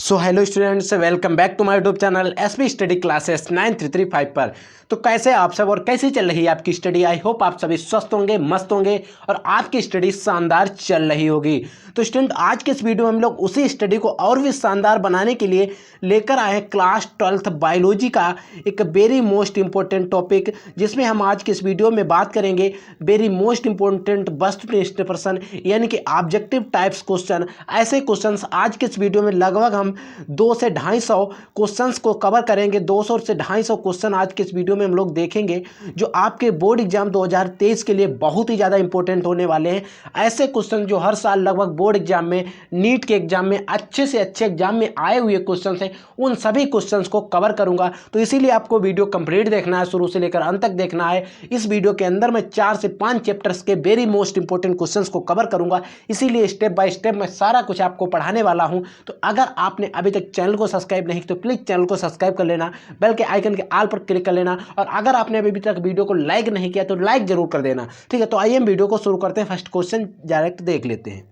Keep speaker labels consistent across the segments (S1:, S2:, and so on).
S1: So hello students, welcome back to my YouTube channel SP study classes 9335 पर। तो कैसे आप सब और कैसी चल रही है आपकी स्टडी। आई होप आप सभी स्वस्थ होंगे, मस्त होंगे और आपकी स्टडी शानदार चल रही होगी। तो स्टूडेंट, आज के इस वीडियो में हम लोग उसी स्टडी को और भी शानदार बनाने के लिए लेकर आए हैं क्लास 12th बायोलॉजी का एक वेरी मोस्ट इंपॉर्टेंट टॉपिक, जिसमें हम आज के इस वीडियो में बात करेंगे वेरी मोस्ट इंपॉर्टेंट वस्तुनिष्ठ प्रश्न यानी कि ऑब्जेक्टिव टाइप्स क्वेश्चन। ऐसे क्वेश्चंस आज के इस वीडियो में लगभग हम 200 से 250 क्वेश्चंस को कवर करेंगे। 200 से 250 क्वेश्चन आज के इस वीडियो में हम लोग देखेंगे, जो आपके बोर्ड एग्जाम 2023 के लिए बहुत ही ज़्यादा इंपॉर्टेंट होने वाले हैं। ऐसे क्वेश्चन जो हर साल लगभग बोर्ड एग्जाम में, नीट के एग्जाम में, अच्छे से अच्छे एग्जाम में आए हुए क्वेश्चन हैं, उन सभी क्वेश्चंस को कवर करूंगा। तो इसीलिए आपको वीडियो कंप्लीट देखना है, शुरू से लेकर अंत तक देखना है। इस वीडियो के अंदर मैं 4 से 5 चैप्टर्स के वेरी मोस्ट इंपॉर्टेंट क्वेश्चंस को कवर करूंगा, इसीलिए स्टेप बाय स्टेप मैं सारा कुछ आपको पढ़ाने वाला हूं। तो अगर आपने अभी तक चैनल को सब्सक्राइब नहीं तो प्लीज़ चैनल को सब्सक्राइब कर लेना, बेल के आइकन के ऑल पर क्लिक कर लेना, और अगर आपने अभी तक वीडियो को लाइक नहीं किया तो लाइक जरूर कर देना। ठीक है, तो आइए हम वीडियो को शुरू करते हैं। फर्स्ट क्वेश्चन डायरेक्ट देख लेते हैं।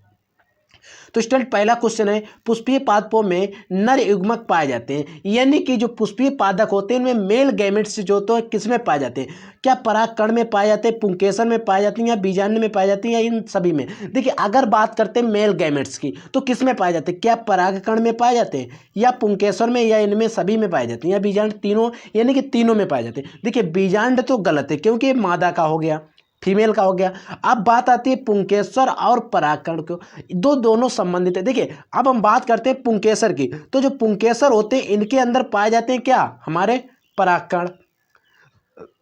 S1: तो स्टूडेंट, पहला क्वेश्चन है, पुष्पीय पादपों में नर युग्मक पाए जाते हैं, यानी कि जो पुष्पीय पादप होते हैं उनमें मेल गैमेट्स जो होते हैं किसमें पाए जाते हैं? क्या परागकण में पाए जाते हैं, पुंकेसर में पाए जाती हैं, या बीजांड में पाए जाती हैं, या इन सभी में? देखिए, अगर बात करते हैं मेल गैमेट्स की तो किस में पाए जाते हैं? क्या परागकण में पाए जाते हैं, या पुंकेसर में, या इनमें सभी में पाए जाते हैं, या बीजांड? तीनों, यानी कि तीनों में पाए जाते हैं। देखिए, बीजांड तो गलत है क्योंकि मादा का हो गया, फीमेल का हो गया। अब बात आती है पुंकेसर और परागकण को, दोनों संबंधित है। देखिए, अब हम बात करते हैं पुंकेसर की, तो जो पुंकेसर होते हैं इनके अंदर पाए जाते हैं क्या? हमारे परागकण।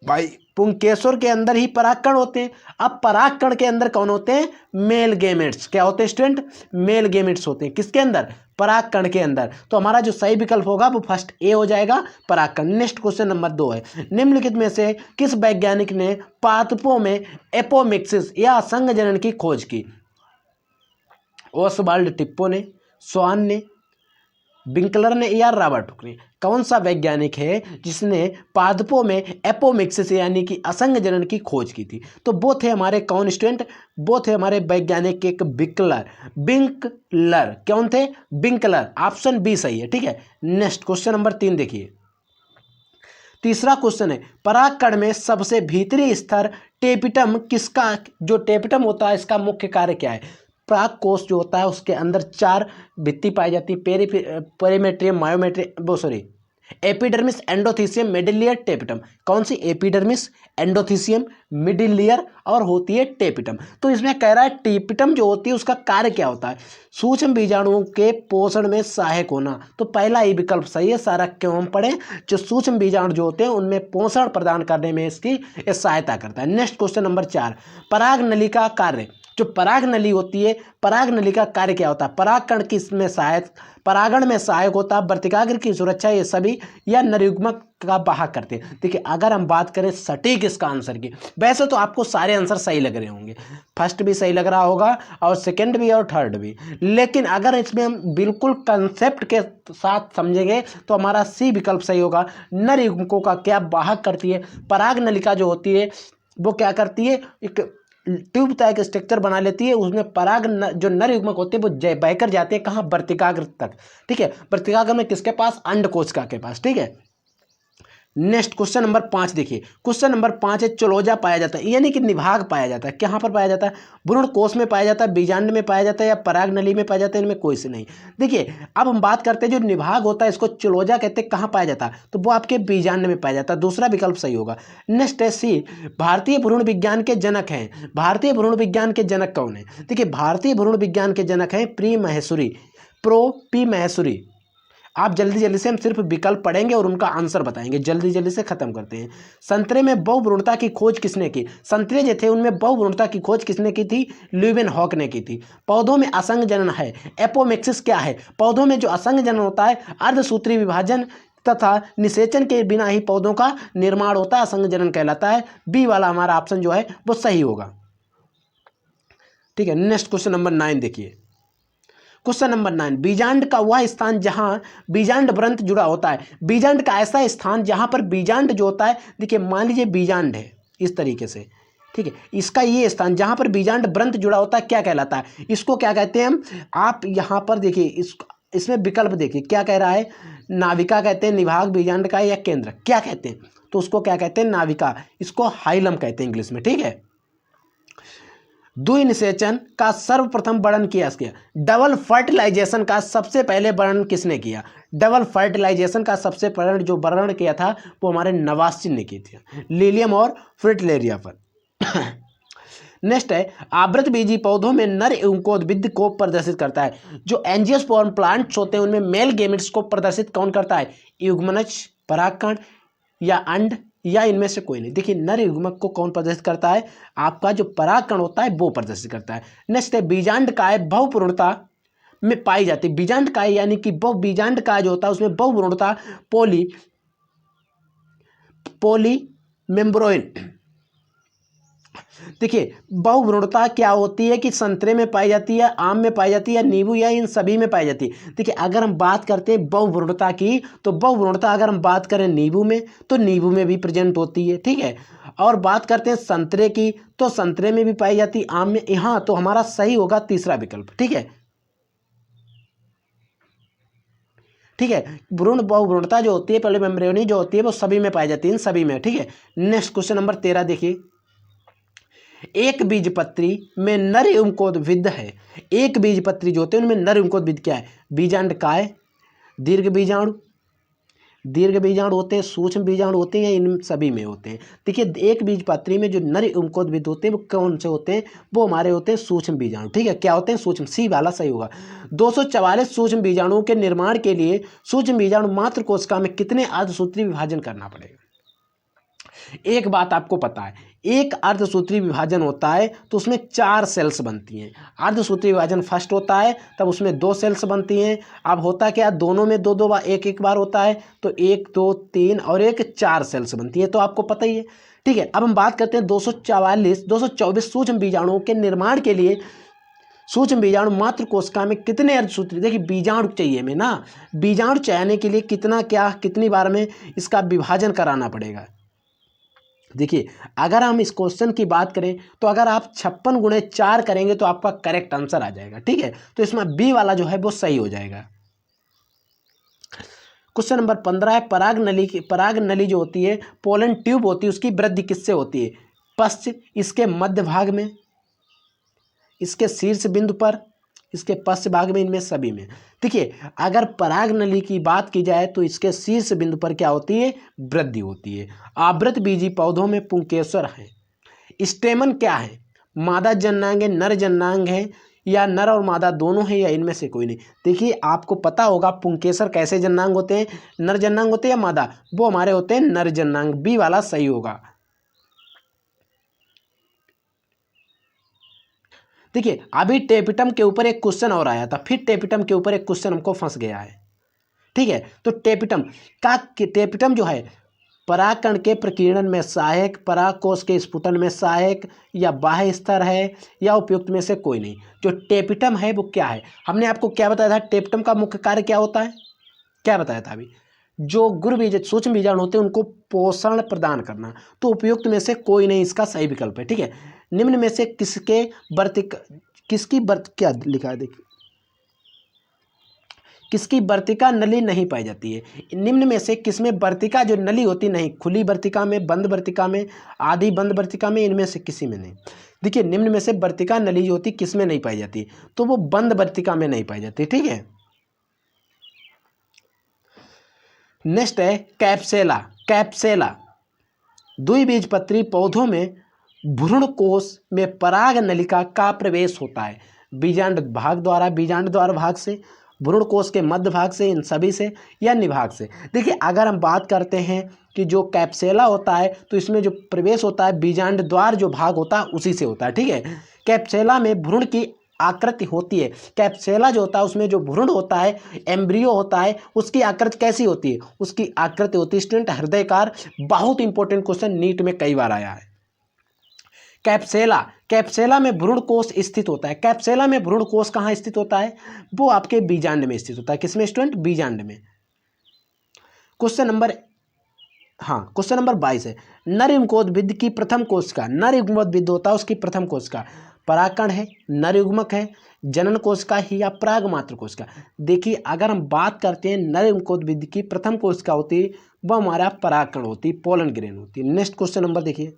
S1: भाई, पुंकेसर के अंदर ही परागकण होते हैं। अब परागकण के अंदर कौन होते हैं? Male gametes. क्या होते हैं स्टूडेंट? मेल गैमेट्स होते हैं। किसके अंदर? परागकण के अंदर। तो हमारा जो सही विकल्प होगा वो फर्स्ट ए हो जाएगा, परागकण। नेक्स्ट क्वेश्चन नंबर 2 है, निम्नलिखित में से किस वैज्ञानिक ने पादपों में एपोमिक्सिस या असंग जनन की खोज की? ओसवाल्ड टिप्पो ने, स्वान ने, विंकलर ने, या रॉबर्ट हुक ने? कौन सा वैज्ञानिक है जिसने पादपों में एपोमिक्सिस यानी कि असंग जनन की खोज की थी? तो वो थे हमारे कौन स्टूडेंट? वो थे हमारे वैज्ञानिक एक विंकलर। विंकलर कौन थे? विंकलर। ऑप्शन बी सही है। ठीक है, नेक्स्ट क्वेश्चन नंबर 3 देखिए। तीसरा क्वेश्चन है, परागकण में सबसे भीतरी स्तर टेपिटम किसका? जो टेपिटम होता है इसका मुख्य कार्य क्या है? पराग कोष जो होता है उसके अंदर 4 भित्ति पाई जाती है, perimetrium, myometrium, epidermis, endothecium, middle layer, tapetum. कौन सी? एपिडर्मिस, एंडोथीसियम, मिडिलियर और होती है टेपिटम। तो इसमें कह रहा है टेपिटम जो होती है उसका कार्य क्या होता है? सूक्ष्म बीजाणुओं के पोषण में सहायक होना। तो पहला ही विकल्प सही है। सारा क्यों हम पढ़ें? जो सूक्ष्म बीजाणु जो होते हैं उनमें पोषण प्रदान करने में इसकी सहायता करता है। नेक्स्ट क्वेश्चन नंबर 4, पराग नली का कार्य। जो पराग नली होती है, पराग नली का कार्य क्या होता है? परागकण किसमें सहायक, परागण में सहायक होता है, वर्तिकाग्र की सुरक्षा, ये सभी, या नरयुग्मक का वाहक करते हैं? देखिए, अगर हम बात करें सटीक इसका आंसर की, वैसे तो आपको सारे आंसर सही लग रहे होंगे, फर्स्ट भी सही लग रहा होगा और सेकंड भी और थर्ड भी, लेकिन अगर इसमें हम बिल्कुल कंसेप्ट के साथ समझेंगे तो हमारा सी विकल्प सही होगा। नरयुग्मकों का क्या वाहक करती है? पराग नलिका जो होती है वो क्या करती है? एक ट्यूब टाइप स्ट्रक्चर बना लेती है, उसमें जो नर युग्मक होते हैं वो बहकर जाते हैं कहाँ? वर्तिकाग्र तक। ठीक है, वर्तिकाग्र में किसके पास? अंडकोशिका के पास। ठीक है, नेक्स्ट क्वेश्चन नंबर 5 देखिए। क्वेश्चन नंबर 5 है, चलोजा पाया जाता है यानी कि निभाग पाया जाता है, कहाँ पर पाया जाता है? भ्रूण कोश में पाया जाता है, बीजांड में पाया जाता है, या पराग नली में पाया जाता है? इनमें कोई से नहीं। देखिए, अब हम बात करते हैं जो निभाग होता है इसको चलोजा कहते हैं, कहाँ पाया जाता है? तो वो आपके बीजांड में पाया जाता है। दूसरा विकल्प सही होगा। नेक्स्ट है सी, भारतीय भ्रूण विज्ञान के जनक हैं। भारतीय भ्रूण विज्ञान के जनक कौन है? देखिए, भारतीय भ्रूण विज्ञान के जनक हैं पी महेश्वरी। आप जल्दी जल्दी से हम सिर्फ विकल्प पढ़ेंगे और उनका आंसर बताएंगे, जल्दी जल्दी से खत्म करते हैं। संतरे में बहुभ्रूणता की खोज किसने की? संतरे जो थे उनमें बहुभ्रूणता की खोज किसने की थी? ल्यूवेनहॉक ने की थी। पौधों में असंग जनन है, एपोमिक्सिस क्या है? पौधों में जो असंग जनन होता है, अर्धसूत्री विभाजन तथा निषेचन के बिना ही पौधों का निर्माण होता है, असंग जनन कहलाता है। बी वाला हमारा ऑप्शन जो है वो सही होगा। ठीक है, नेक्स्ट क्वेश्चन नंबर 9 देखिए। क्वेश्चन नंबर 9, बीजांड का वह स्थान जहां बीजांड व्रंत जुड़ा होता है। बीजांड का ऐसा स्थान जहां पर बीजांड जो होता है, देखिए मान लीजिए बीजांड है इस तरीके से, ठीक है, इसका ये स्थान जहां पर बीजांड व्रंत जुड़ा होता है क्या कहलाता है? इसको क्या कहते हैं हम? आप यहां पर देखिए, इस इसमें विकल्प देखिए क्या कह रहा है, नाविका कहते हैं, निभाग, बीजांडकाय या केंद्र, क्या कहते हैं, तो उसको क्या कहते हैं, नाविका, इसको हाइलम कहते हैं इंग्लिश में, ठीक है। द्विनिषेचन का सर्वप्रथम वर्णन किया गया, डबल फर्टिलाइजेशन का सबसे पहले वर्णन किसने किया, डबल फर्टिलाइजेशन का सबसे पहले जो वर्णन किया था वो हमारे नवासिन ने की थी, लिलियम और फ्रिटलेरिया पर। नेक्स्ट है, आवृत बीजी पौधों में नर युग्मोद्भिद को प्रदर्शित करता है, जो एंजियोस्पर्म प्लांट्स होते हैं उनमें मेल गेमेट्स को प्रदर्शित कौन करता है, युग्मनज, परागकण या अंड या इनमें से कोई नहीं। देखिए नर युग्मक को कौन प्रदर्शित करता है, आपका जो परागकण होता है वो प्रदर्शित करता है। नेक्स्ट है, बीजांडकाय बहुपूर्णता में पाई जाती है, बीजांडकाय यानी कि बीजांडकाय जो होता है उसमें बहुपूर्णता पोली मेम्ब्रेन। देखिए बहुभ्रूणता क्या होती है कि संतरे में पाई जाती है, आम में पाई जाती है, नींबू या इन सभी में पाई जाती है। देखिए अगर हम बात करते हैं बहुभ्रूणता की, तो बहुभ्रूणता अगर हम बात करें नींबू में तो नींबू में भी प्रेजेंट होती है, ठीक है। और बात करते हैं संतरे की तो संतरे में भी पाई जाती है, आम में, यहाँ तो हमारा सही होगा तीसरा विकल्प, ठीक है। ठीक है, भ्रूण बहुभ्रूणता जो होती है पहले मेम्ब्रेनी जो होती है वो सभी में पाई जाती है, इन सभी में, ठीक है। नेक्स्ट क्वेश्चन नंबर 13 देखिए, एक बीजपत्री में नर युग्मोद्भिद है, एक बीजपत्री जो होते हैं उनमें नर युग्मोद्भिद क्या है, बीजांडकाय, दीर्घ बीजाणु, दीर्घ बीजाणु होते हैं, सूक्ष्म बीजाणु होते हैं, इन सभी में होते हैं। देखिए एक बीजपत्री में जो नर युग्मोद्भिद होते हैं वो कौन से होते हैं, वो हमारे होते हैं सूक्ष्म बीजाणु, ठीक है। क्या होते हैं, सूक्ष्म, सी वाला सही होगा। 244 सूक्ष्म बीजाणुओं के निर्माण के लिए सूक्ष्म बीजाणु मात्र कोशिका में कितने अर्धसूत्री विभाजन करना पड़ेगा। एक बात आपको पता है, एक अर्धसूत्री विभाजन होता है तो उसमें 4 सेल्स बनती हैं। अर्धसूत्री विभाजन फर्स्ट होता है तब उसमें 2 सेल्स बनती हैं। अब होता क्या, दोनों में 2-2 बार, एक बार होता है तो 1 2 3 और 1 4 सेल्स बनती है, तो आपको पता ही है, ठीक है। अब हम बात करते हैं 224 सूक्ष्म बीजाणुओं के निर्माण के लिए सूक्ष्म बीजाणु मात्र कोशिका में कितने अर्धसूत्री, देखिए बीजाणु चाहिए हमें ना, बीजाणु चयने के लिए कितनी बार में इसका विभाजन कराना पड़ेगा। देखिए अगर हम इस क्वेश्चन की बात करें तो अगर आप 56 गुणे 4 करेंगे तो आपका करेक्ट आंसर आ जाएगा, ठीक है। तो इसमें बी वाला जो है वो सही हो जाएगा। क्वेश्चन नंबर 15 है, पराग नली जो होती है, पोलन ट्यूब होती है, उसकी वृद्धि किससे होती है, पश्च, इसके मध्य भाग में, इसके शीर्ष बिंदु पर, इसके पश्च भाग में, इनमें सभी में। देखिए अगर पराग नली की बात की जाए तो इसके शीर्ष बिंदु पर क्या होती है, वृद्धि होती है। आवृत बीजी पौधों में पुंकेसर है, स्टेमन क्या है, मादा जननांग है, नर जननांग है, या नर और मादा दोनों है, या इनमें से कोई नहीं। देखिए आपको पता होगा पुंकेसर कैसे जननांग होते हैं, नर जननांग होते हैं या मादा, वो हमारे होते हैं नर जननांग, बी वाला सही होगा। देखिए अभी टेपिटम के ऊपर एक क्वेश्चन और आया था, फिर टेपिटम के ऊपर एक क्वेश्चन हमको फंस गया है, ठीक है। तो टेपिटम जो है परागकण के प्रकीर्णन में सहायक, परागकोश के स्फुटन में सहायक, या बाह्य स्तर है, या उपयुक्त में से कोई नहीं। जो टेपिटम है वो क्या है, हमने आपको क्या बताया था, टेपिटम का मुख्य कार्य क्या होता है, क्या बताया था अभी, जो सूक्ष्म बीजाणु होते हैं उनको पोषण प्रदान करना, तो उपयुक्त में से कोई नहीं इसका सही विकल्प है, ठीक है। निम्न में से क्या लिखा है, देखिए किसकी वर्तिका नली नहीं पाई जाती है, निम्न में से किसमें वर्तिका जो नली होती नहीं, खुली वर्तिका में, बंद वर्तिका में, आधी बंद वर्तिका में, इनमें से किसी में नहीं। देखिए निम्न में से वर्तिका नली जो होती किसमें नहीं पाई जाती, तो वो बंद वर्तिका में नहीं पाई जाती, ठीक है। नेक्स्ट है कैप्सेला द्विबीजपत्री पौधों में भ्रूण कोश में पराग नलिका का प्रवेश होता है, बीजांड द्वार भाग से, भ्रूण कोश के मध्य भाग से, इन सभी से, या निभाग से। देखिए अगर हम बात करते हैं कि जो कैप्सेला होता है तो इसमें जो प्रवेश होता है बीजांड द्वार जो भाग होता है उसी से होता है, ठीक है। कैप्सेला में भ्रूण की आकृति होती है, कैप्सेला जो होता है उसमें जो भ्रूण होता है, एम्ब्रियो होता है, उसकी आकृति कैसी होती है, उसकी आकृति होती है स्टूडेंट हृदयकार। बहुत इंपॉर्टेंट क्वेश्चन नीट में कई बार आया है। कैप्सेला में भ्रूण कोश स्थित होता है, कैप्सेला में भ्रूण कोश कहाँ स्थित होता है, वो आपके बीजांड में स्थित होता है, किसमें स्टूडेंट, बीजांड में। क्वेश्चन नंबर 22 है, नर युग्मोद्भिद की प्रथम कोशिका, नर युग्मोद्भिद होता है उसकी प्रथम कोशिका परागकण है, नरयुग्मक है, जनन कोशिका ही या परागमात्र कोशिका। देखिए अगर हम बात करते हैं नरयुग्मकोद्भिद की प्रथम कोशिका होती है वह हमारा परागकण होती है, पोलन ग्रेन होती है। नेक्स्ट क्वेश्चन नंबर देखिए,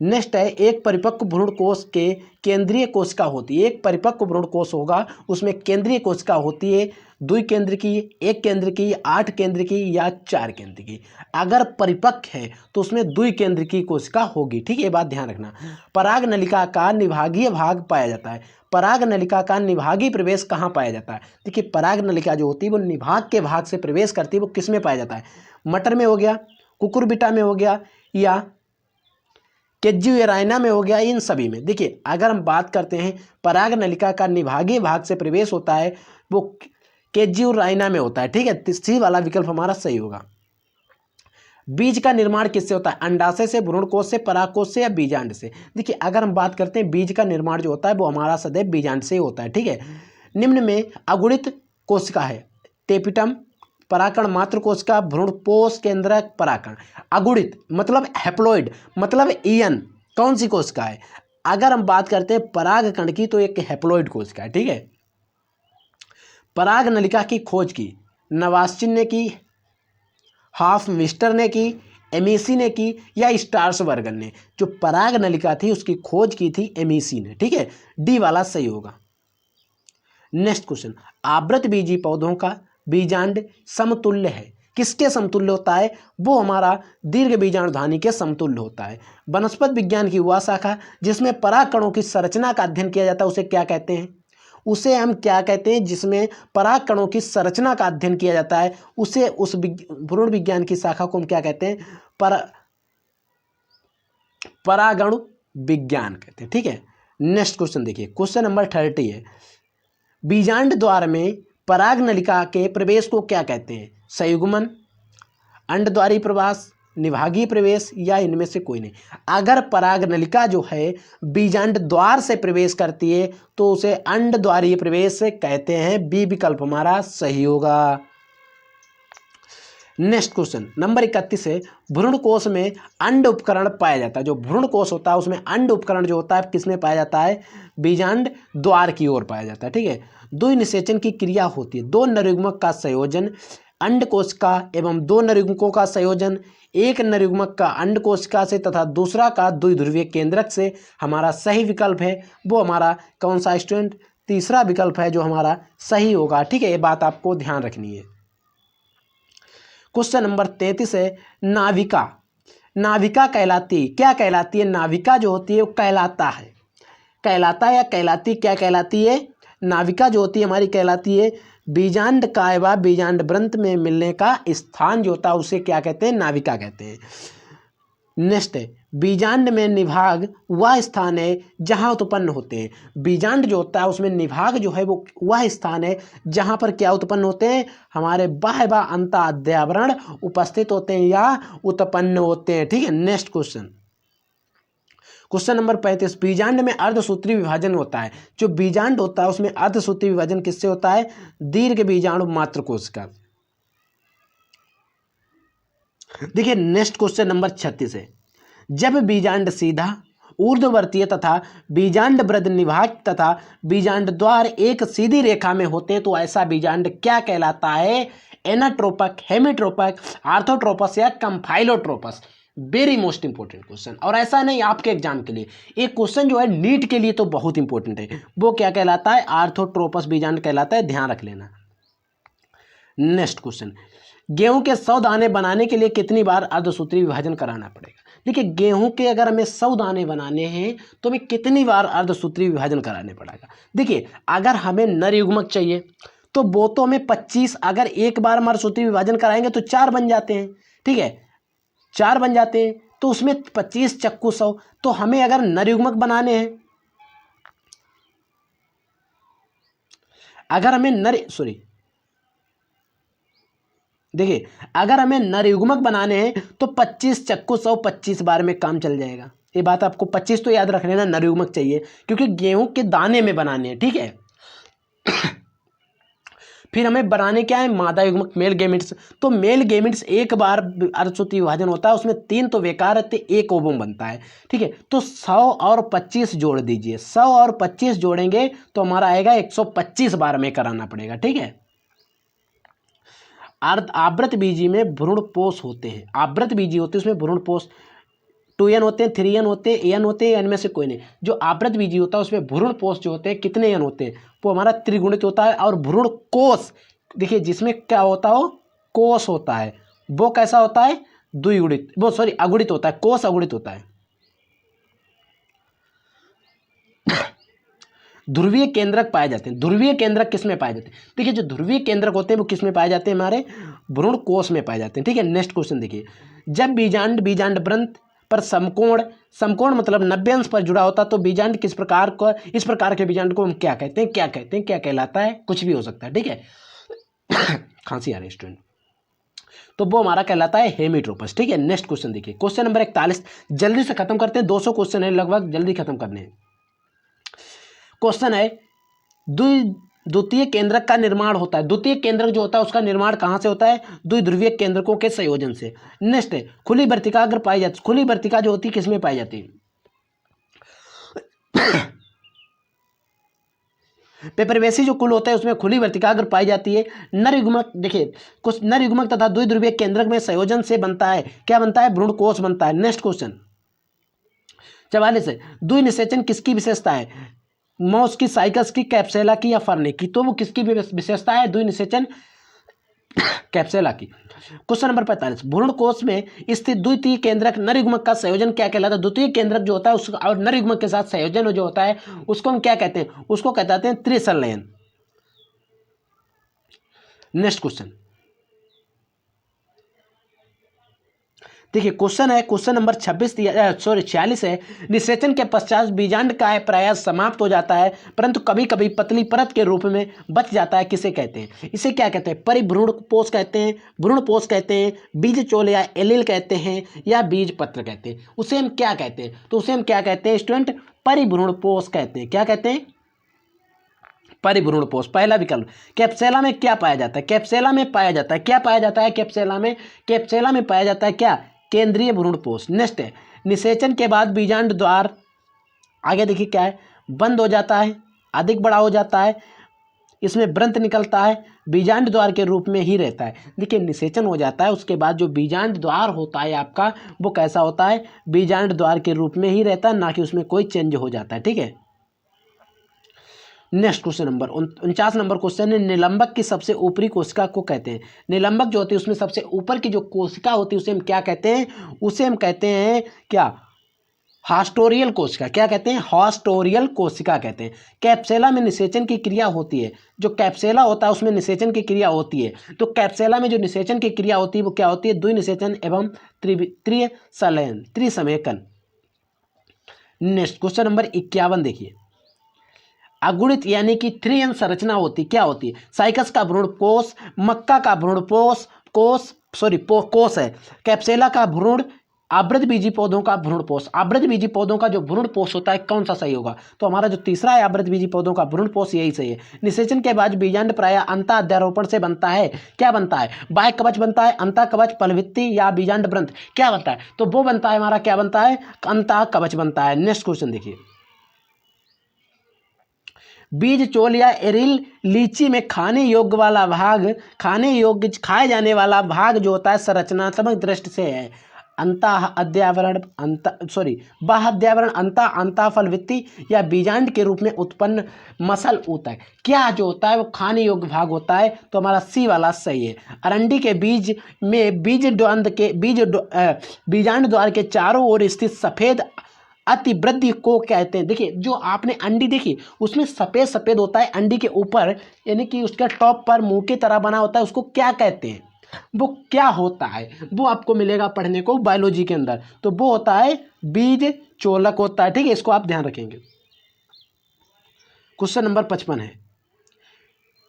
S1: नेक्स्ट है एक परिपक्व भ्रूण कोश के केंद्रीय कोशिका होती है। एक परिपक्व भ्रूण कोश होगा उसमें केंद्रीय कोशिका होती है, 2 केंद्र की, 1 केंद्र की, 8 केंद्र की या 4 केंद्र की। अगर परिपक्व है तो उसमें 2 केंद्र की कोशिका होगी, ठीक है, ये बात ध्यान रखना। पराग नलिका का निभागीय भाग पाया जाता है। पराग नलिका का निभागीय प्रवेश कहाँ पाया जाता है? देखिए पराग नलिका जो होती है वो निभाग के भाग से प्रवेश करती है, वो किस में पाया जाता है? मटर में हो गया, कुकुरबिटा में हो गया या केज्युएराइना में हो गया, इन सभी में। देखिए अगर हम बात करते हैं पराग नलिका का निभागीय भाग से प्रवेश होता है वो केज्युराइना में होता है, ठीक है, सी वाला विकल्प हमारा सही होगा। बीज का निर्माण किससे होता है? अंडाशय से, भ्रूणकोश से, परागकोश से या बीजांड से? देखिए अगर हम बात करते हैं बीज का निर्माण जो होता है वो हमारा सदैव बीजांड से ही होता है, ठीक है। निम्न में अगुणित कोशिका है, टेपिटम, परागकण मात्र कोशिका, भ्रूणपोष केंद्रक, परागकण। अगुणित मतलब हैप्लॉइड मतलब ईएन, कौन सी कोशिका है? अगर हम बात करते हैं परागकण की तो एक हैप्लॉइड कोशिका है, ठीक है। पराग नलिका की खोज की नवास्चिन ने की, हाफ मिस्टर ने की, एमिसी ने की या स्टार्सबर्गर ने? जो पराग नलिका थी उसकी खोज की थी एमिसी ने, ठीक है, डी वाला सही होगा। नेक्स्ट क्वेश्चन, आवृत बीजी पौधों का बीजांड समतुल्य है, किसके समतुल्य होता है? वो हमारा दीर्घ बीजाणुधानी के समतुल्य होता है। वनस्पति विज्ञान की वह शाखा जिसमें परागकणों की संरचना का अध्ययन किया जाता है उसे क्या कहते हैं? उसे हम क्या कहते हैं? जिसमें परागकणों की संरचना का अध्ययन किया जाता है उसे, उस भ्रूण विज्ञान की शाखा को हम क्या कहते हैं? परागणु विज्ञान कहते हैं, ठीक है। नेक्स्ट क्वेश्चन देखिए, क्वेश्चन नंबर 30 है, बीजांड द्वार में पराग नलिका के प्रवेश को क्या कहते हैं? संयुग्मन, अंडद्वारी प्रवास, निभागीय प्रवेश या इनमें से कोई नहीं? अगर पराग नलिका जो है बीजांड द्वार से प्रवेश करती है तो उसे अंडद्वारीय प्रवेश कहते हैं, बी विकल्प हमारा सही होगा। नेक्स्ट क्वेश्चन नंबर 31 है, भ्रूण कोश में अंड उपकरण पाया जाता है। जो भ्रूण कोश होता है उसमें अंड उपकरण जो होता है किसमें पाया जाता है? बीजांड द्वार की ओर पाया जाता है, ठीक है। द्वि निषेचन की क्रिया होती है, 2 नरयुग्मक का संयोजन, अंड कोशिका एवं 2 नरयुग्मकों का संयोजन, एक नरयुग्मक का अंड कोशिका से तथा दूसरा का द्विध्रुवीय केंद्रक से। हमारा सही विकल्प है वो हमारा कौन सा स्टूडेंट? तीसरा विकल्प है जो हमारा सही होगा, ठीक है, ये बात आपको ध्यान रखनी है। क्वेश्चन नंबर 33 है, नाविका। नाविका कहलाती है, क्या कहलाती है? नाविका जो होती है वो कहलाता है, कहलाता है या कहलाती, क्या कहलाती है? नाविका जो होती है हमारी कहलाती है बीजांड काय व बीजांड व्रंत में मिलने का स्थान जो होता है उसे क्या कहते हैं? नाविका कहते हैं। नेक्स्ट है, बीजांड में निभाग वह स्थान है जहां उत्पन्न होते हैं। बीजांड जो होता है उसमें निभाग जो है वो वह स्थान है जहां पर क्या उत्पन्न होते हैं? हमारे बाह्य व अंतःध्यावरण उपस्थित होते हैं या उत्पन्न होते हैं, ठीक है। नेक्स्ट क्वेश्चन, क्वेश्चन नंबर 35, बीजांड में अर्धसूत्री विभाजन होता है। जो बीजांड होता है उसमें अर्धसूत्री विभाजन किससे होता है? दीर्घ बीजाणु मात्र कोशिका। देखिए नेक्स्ट क्वेश्चन नंबर 36 है, जब बीजांड सीधा, ऊर्ध्ववर्तीय तथा बीजांड वृद्ध निभाग तथा बीजांड द्वार एक सीधी रेखा में होते हैं तो ऐसा बीजांड क्या कहलाता है? एनाट्रोपक, हेमिट्रोपक, आर्थोट्रोपस या कंफाइलोट्रोपस? वेरी मोस्ट इंपॉर्टेंट क्वेश्चन, और ऐसा नहीं आपके एग्जाम के लिए, एक क्वेश्चन जो है नीट के लिए तो बहुत इंपॉर्टेंट है। वो क्या कहलाता है? आर्थोट्रोपस बीजांड कहलाता है, ध्यान रख लेना। नेक्स्ट क्वेश्चन, गेहूं के 100 दाने बनाने के लिए कितनी बार अर्धसूत्री विभाजन कराना पड़ेगा? देखिए गेहूं के अगर हमें 100 दाने बनाने हैं तो हमें कितनी बार अर्धसूत्री विभाजन कराने पड़ेगा? देखिए अगर हमें नर युग्मक चाहिए तो वो तो हमें 25, अगर एक बार हम अर्धसूत्री विभाजन कराएंगे तो 4 बन जाते हैं, ठीक है, 4 बन जाते हैं, तो उसमें 25 चक्कू 100, तो हमें अगर नर युग्मक बनाने हैं, अगर हमें देखिए अगर हमें नर युग्मक बनाने हैं तो 25 चक्कू 100, 25 बार में काम चल जाएगा। ये बात आपको 25 तो याद रख लेना, नर युग्मक चाहिए क्योंकि गेहूं के दाने में बनाने हैं, ठीक है। फिर हमें बनाने क्या है, मादा युग्मक मेल गेमिट्स। तो मेल गेमिट्स एक बार अर्धसूत्रीय विभाजन होता है, उसमें 3 तो बेकार रहते, 1 ओवम बनता है, ठीक है। तो 100 और 25 जोड़ दीजिए, 100 और 25 जोड़ेंगे तो हमारा आएगा 125 बार में कराना पड़ेगा, ठीक है। आवृत बीजी में भ्रूणपोष होते हैं, आवृत बीजी होते हैं उसमें भ्रूणपोष 2n होते हैं, 3n होते हैं, n होते हैं, n में से कोई नहीं। जो आवृत बीजी होता है उसमें भ्रूणपोष जो होते हैं कितने n होते हैं, वो हमारा त्रिगुणित होता है। और भ्रूणकोष देखिए जिसमें क्या होता हो, कोष होता है, वो कैसा होता है, द्विगुणित, वो सॉरी अगुणित होता है, कोष अगुणित होता है। ध्रुवीय केंद्रक पाए जाते हैं, ध्रुवीय केंद्रक किस में पाए जाते हैं, देखिए जो ध्रुवीय केंद्रक होते हैं वो किस में पाए जाते हैं, हमारे भ्रूण कोष में पाए जाते हैं, ठीक है। नेक्स्ट क्वेश्चन देखिए, जब बीजांड व्रंत पर समकोण मतलब 90 अंश पर जुड़ा होता तो बीजांड किस प्रकार को, इस प्रकार के बीजांड को हम क्या कहते हैं, क्या कहलाता है, कुछ भी हो सकता है, ठीक है। खांसी आ रही है स्टूडेंट, तो वो हमारा कहलाता है हेमीट्रोपस, ठीक है। नेक्स्ट क्वेश्चन देखिए, क्वेश्चन नंबर 41, जल्दी से खत्म करते हैं, 200 क्वेश्चन है लगभग, जल्दी खत्म करने हैं। क्वेश्चन है, द्वितीय केंद्रक का निर्माण होता है, द्वितीय केंद्रक जो होता है उसका निर्माण कहाँ से होता है, द्विध्रुवीय केंद्रकों के संयोजन से। नेक्स्ट है, खुली वर्तिका अगर पाई जाती, खुली वर्तिका जो होती है किसमें पाई जाती है, पेपरवेसी जो कुल होता है उसमें खुली वर्तिका अगर पाई जाती है। नर युग्मक देखिए, कुछ नर युग्मक तथा द्विध्रुवीय केंद्रक में संयोजन से बनता है, क्या बनता है, भ्रूणकोष बनता है। नेक्स्ट क्वेश्चन 44 है, द्विनिषेचन किसकी विशेषता है, मॉस की, साइकस की, कैप्सेला की या फर्ने की, तो वो किसकी विशेषता है, द्विनिषेचन कैप्सेला की। क्वेश्चन नंबर 45, भ्रूणकोष में स्थित द्वितीय केंद्रक नर युग्मक का संयोजन क्या कहलाता है, द्वितीय केंद्रक जो होता है उसका और नर युग्मक के साथ संयोजन जो होता है उसको हम क्या कहते हैं, उसको कहते हैं त्रिसंलयन। नेक्स्ट क्वेश्चन देखिए, क्वेश्चन है क्वेश्चन नंबर 46 है, निषेचन के पश्चात बीजांड का प्रयास समाप्त हो जाता है परंतु कभी कभी पतली परत के रूप में बच जाता है, किसे कहते हैं, इसे क्या कहते हैं, परिभ्रूणपोष कहते हैं, भ्रूणपोष कहते हैं, बीज चोल या एलील कहते हैं या बीज पत्र कहते हैं, उसे हम क्या कहते हैं, तो उसे हम क्या कहते हैं स्टूडेंट, परिभ्रूणपोष कहते हैं। क्या कहते हैं, परिभ्रूणपोष। पहला विकल्प। कैप्सेला में क्या पाया जाता है, कैप्सेला में पाया जाता है, क्या पाया जाता है, कैप्सेला में पाया जाता है क्या, केंद्रीय भ्रूणपोष। नेक्स्ट है, निषेचन के बाद बीजांड द्वार आगे देखिए क्या है, बंद हो जाता है, अधिक बड़ा हो जाता है, इसमें व्रंत निकलता है, बीजांड द्वार के रूप में ही रहता है। देखिए निषेचन हो जाता है उसके बाद जो बीजांड द्वार होता है आपका वो कैसा होता है, बीजांड द्वार के रूप में ही रहता है, ना कि उसमें कोई चेंज हो जाता है, ठीक है। Next question number 49 number question है, निलंबक की सबसे ऊपरी कोशिका को कहते हैं, निलंबक जो होती है उसमें सबसे ऊपर की जो कोशिका होती है उसे हम क्या कहते हैं, उसे हम कहते हैं क्या, हास्टोरियल कोशिका। क्या कहते हैं, हास्टोरियल कोशिका कहते हैं। कैप्सेला में निषेचन की क्रिया होती है, जो कैप्सेला होता है उसमें निषेचन की क्रिया होती है, तो कैप्सेला में जो निषेचन की क्रिया होती है वो क्या होती है, द्विनिषेचन एवं त्रिसंलयन, त्रिसमेकन। नेक्स्ट क्वेश्चन नंबर 51 देखिए, अगुणित यानी कि 3n संरचना होती, क्या होती है, साइकस का भ्रूणकोष, मक्का का भ्रूणकोष कोष है, कैप्सेला का भ्रूण, आवृत बीजी पौधों का भ्रूणपोष, आवृत बीजी पौधों का जो भ्रूणपोष होता है कौन सा सही होगा, तो हमारा जो तीसरा है आवृत बीजी पौधों का भ्रूणपोष यही सही है। निषेचन के बाद बीजांड प्रायः अंतः अध्यारोपण से बनता है, क्या बनता है, बाह्य कवच बनता है, अंतः कवच, पलभित्ति या बीजांड व्रंत, क्या बनता है, तो वो बनता है हमारा क्या बनता है, अंतः कवच बनता है। नेक्स्ट क्वेश्चन देखिए, बीज चोल या एरिल लीची में खाने योग्य वाला भाग, खाए जाने वाला भाग जो होता है संरचनात्मक दृष्टि से है बाह्याध्यावरण, अंतः फलवृत्ति या बीजांड के रूप में उत्पन्न मसल होता है, क्या जो होता है वो खाने योग्य भाग होता है, तो हमारा सी वाला सही है। अरंडी के बीज में बीजांड द्वार के चारों ओर स्थित सफेद अतिवृद्धि को कहते हैं। देखिए जो आपने अंडी देखी उसमें सफ़ेद सफ़ेद होता है अंडी के ऊपर, यानी कि उसका टॉप पर मुंह की तरह बना होता है, उसको क्या कहते हैं, वो क्या होता है, वो आपको मिलेगा पढ़ने को बायोलॉजी के अंदर, तो वो होता है बीज चोलक होता है, ठीक है, इसको आप ध्यान रखेंगे। क्वेश्चन नंबर 55 है,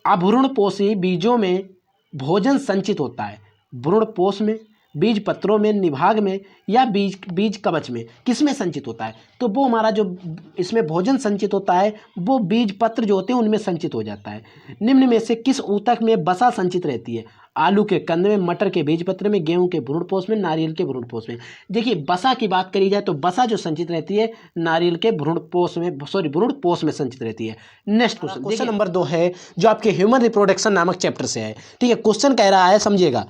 S1: अभ्रूणपोषी बीजों में भोजन संचित होता है, भ्रूणपोष में बीज पत्रों में, निभाग में या बीज कवच में, किस में संचित होता है? तो वो हमारा जो इसमें भोजन संचित होता है वो बीज पत्र जो होते हैं उनमें संचित हो जाता है। निम्न में से किस ऊतक में वसा संचित रहती है? आलू के कंद में, मटर के बीज पत्र में, गेहूं के भ्रूणपोष में, नारियल के भ्रूणपोष में। देखिए वसा की बात करी जाए तो वसा जो संचित रहती है नारियल के भ्रूणपोष में, भ्रूणपोष में संचित रहती है। नेक्स्ट क्वेश्चन नंबर 2 है जो आपके ह्यूमन रिप्रोडक्शन नामक चैप्टर से है। ठीक है, क्वेश्चन कह रहा है, समझिएगा,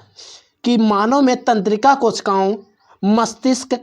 S1: कि मानव में तंत्रिका कोशिकाओं, मस्तिष्क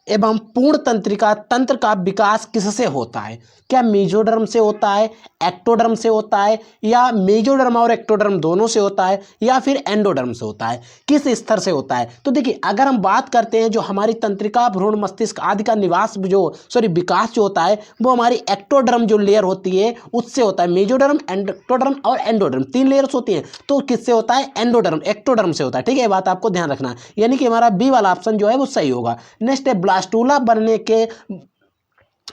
S1: एवं पूर्ण तंत्रिका तंत्र का विकास किससे होता है? क्या मेसोडर्म से होता है, एक्टोडर्म से होता है, या मेसोडर्म और एक्टोडर्म दोनों से होता है, या फिर एंडोडर्म से होता है? किस स्तर से होता है? तो देखिए अगर हम बात करते हैं जो हमारी तंत्रिका, भ्रूण, मस्तिष्क आदि का विकास जो होता है वो हमारी एक्टोडर्म जो लेयर होती है उससे होता है। मेसोडर्म, एक्टोडर्म और एंडोडर्म 3 लेयर्स होती हैं, तो किससे होता है? एंडोडर्म, एक्टोडर्म से होता है। ठीक है, ये बात आपको ध्यान रखना है, यानी कि हमारा बी वाला ऑप्शन जो है वो सही होगा। नेक्स्ट है ब्लास्टूला बनने के,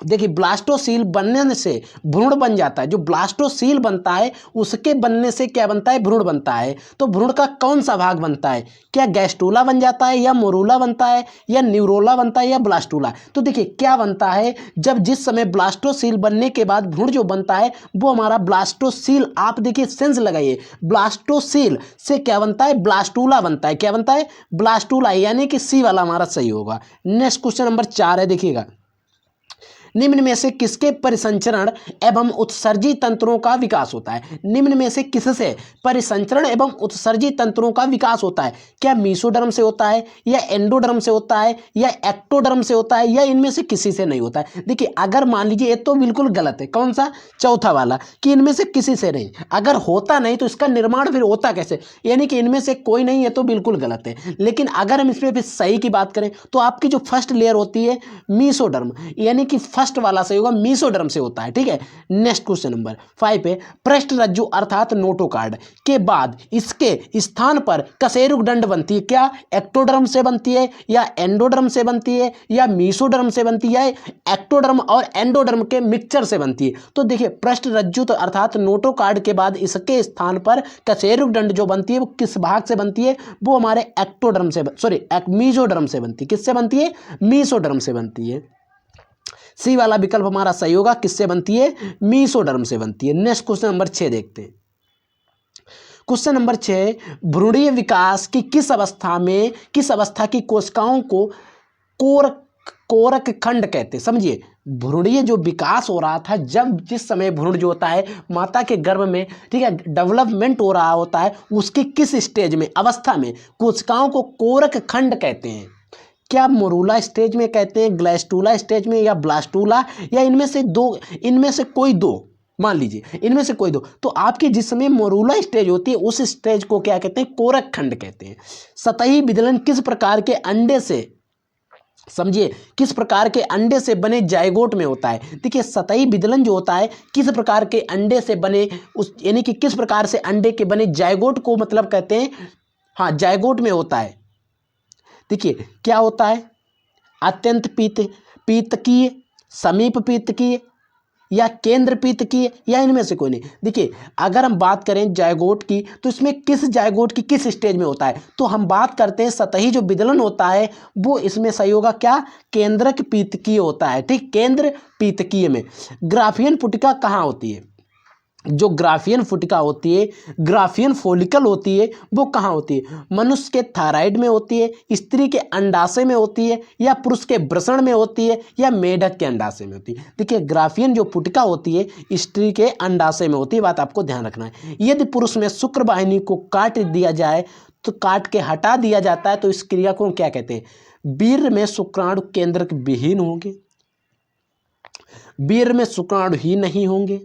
S1: देखिए ब्लास्टोसील बनने से भ्रूण बन जाता है। जो ब्लास्टोसील बनता है उसके बनने से क्या बनता है? भ्रूण बनता है। तो भ्रूण का कौन सा भाग बनता है? क्या गैस्टूला बन जाता है, या मोरूला बनता है, या न्यूरोला बनता है, या ब्लास्टूला? तो देखिए क्या बनता है, जब जिस समय ब्लास्टोसील बनने के बाद भ्रूण जो बनता है वो हमारा ब्लास्टोसील, आप देखिए सेंस लगाइए, ब्लास्टोसील से क्या बनता है? ब्लास्टूला बनता है। क्या बनता है? ब्लास्टूला, यानी कि सी वाला हमारा सही होगा। नेक्स्ट क्वेश्चन नंबर 4 है, देखिएगा, निम्न में से किसके परिसंचरण एवं उत्सर्जी तंत्रों का विकास होता है? निम्न में से किससे परिसंचरण एवं उत्सर्जी तंत्रों का विकास होता है? क्या मेसोडर्म से होता है, या एंडोडर्म से होता है, या एक्टोडर्म से होता है, या इनमें से किसी से नहीं होता है? देखिए अगर मान लीजिए ये तो बिल्कुल गलत है, कौन सा? चौथा वाला, कि इनमें से किसी से नहीं। अगर होता नहीं तो इसका निर्माण फिर होता कैसे? यानी कि इनमें से कोई नहीं है, तो बिल्कुल गलत है। लेकिन अगर हम इसमें फिर सही की बात करें तो आपकी जो फर्स्ट लेयर होती है मेसोडर्म, यानी कि फर्स्ट वाला सही होगा, मेसोडर्म से होता है। ठीक है, नेक्स्ट क्वेश्चन नंबर 5 पे, पृष्ठरज्जु अर्थात नोटोकार्ड के बाद इसके स्थान पर कशेरुकदंड बनती है। क्या एक्टोडर्म से बनती है, या एंडोडर्म से बनती है, या मेसोडर्म से बनती है, एक्टोडर्म और एंडोडर्म के मिक्सचर से बनती है? तो देखिए पृष्ठरज्जु तो अर्थात नोटोकार्ड के बाद इसके स्थान पर कशेरुकदंड जो बनती है वो किस भाग से बनती है? वो हमारे एक्टोडर्म से, मेसोडर्म से बनती है। किससे बनती है? मेसोडर्म से बनती है। सी वाला विकल्प हमारा सही होगा। किससे बनती है? मेसोडर्म से बनती है। नेक्स्ट क्वेश्चन नंबर 6 देखते हैं। क्वेश्चन नंबर 6, भ्रूणीय विकास की किस अवस्था की कोशिकाओं को कोरक खंड कहते हैं? समझिए, भ्रूणीय जो विकास हो रहा था, जब जिस समय भ्रूण जो होता है माता के गर्भ में, ठीक है, डेवलपमेंट हो रहा होता है, उसकी किस स्टेज में, अवस्था में कोशिकाओं को कोरक खंड कहते हैं? क्या मोरूला स्टेज में कहते हैं, ग्लैस्टूला स्टेज में, या ब्लास्टूला, या इनमें से कोई दो? मान लीजिए इनमें से कोई दो, तो आपकी जिस समय मोरूला स्टेज होती है उस स्टेज को क्या कहते हैं? कोरक खंड कहते हैं। सतही विदलन किस प्रकार के अंडे से, समझिए, किस प्रकार के अंडे से बने जायगोट में होता है? देखिए सतही विदलन जो होता है किस प्रकार के अंडे से बने, उस यानी कि किस प्रकार से अंडे के बने जायगोट को मतलब कहते हैं, हाँ, जायगोट में होता है। देखिए क्या होता है? अत्यंत पीतकीय, समीप पीतकीय, या केंद्र पीतकीय, या इनमें से कोई नहीं। देखिए अगर हम बात करें जायगोट की तो इसमें किस जायगोट की किस स्टेज में होता है? तो हम बात करते हैं सतही जो विदलन होता है वो इसमें सही होगा। क्या? केंद्रक पीतकीय होता है। ठीक, केंद्र पीतकीय में। ग्राफियन पुटिका कहाँ होती है? जो ग्राफियन फुटिका होती है, ग्राफियन फोलिकल होती है, वो कहाँ होती है? मनुष्य के थायराइड में होती है, स्त्री के अंडाशय में होती है, या पुरुष के वृषण में होती है, या मेढक के अंडाशय में होती है? देखिए ग्राफियन जो फुटिका होती है स्त्री के अंडाशय में होती है, बात आपको ध्यान रखना है। यदि पुरुष में शुक्र वाहिनी को काट दिया जाए, तो काट के हटा दिया जाता है, तो इस क्रिया को क्या कहते हैं? वीर्य में शुक्राणु केंद्रक विहीन होंगे, वीर्य में शुक्राणु ही नहीं होंगे,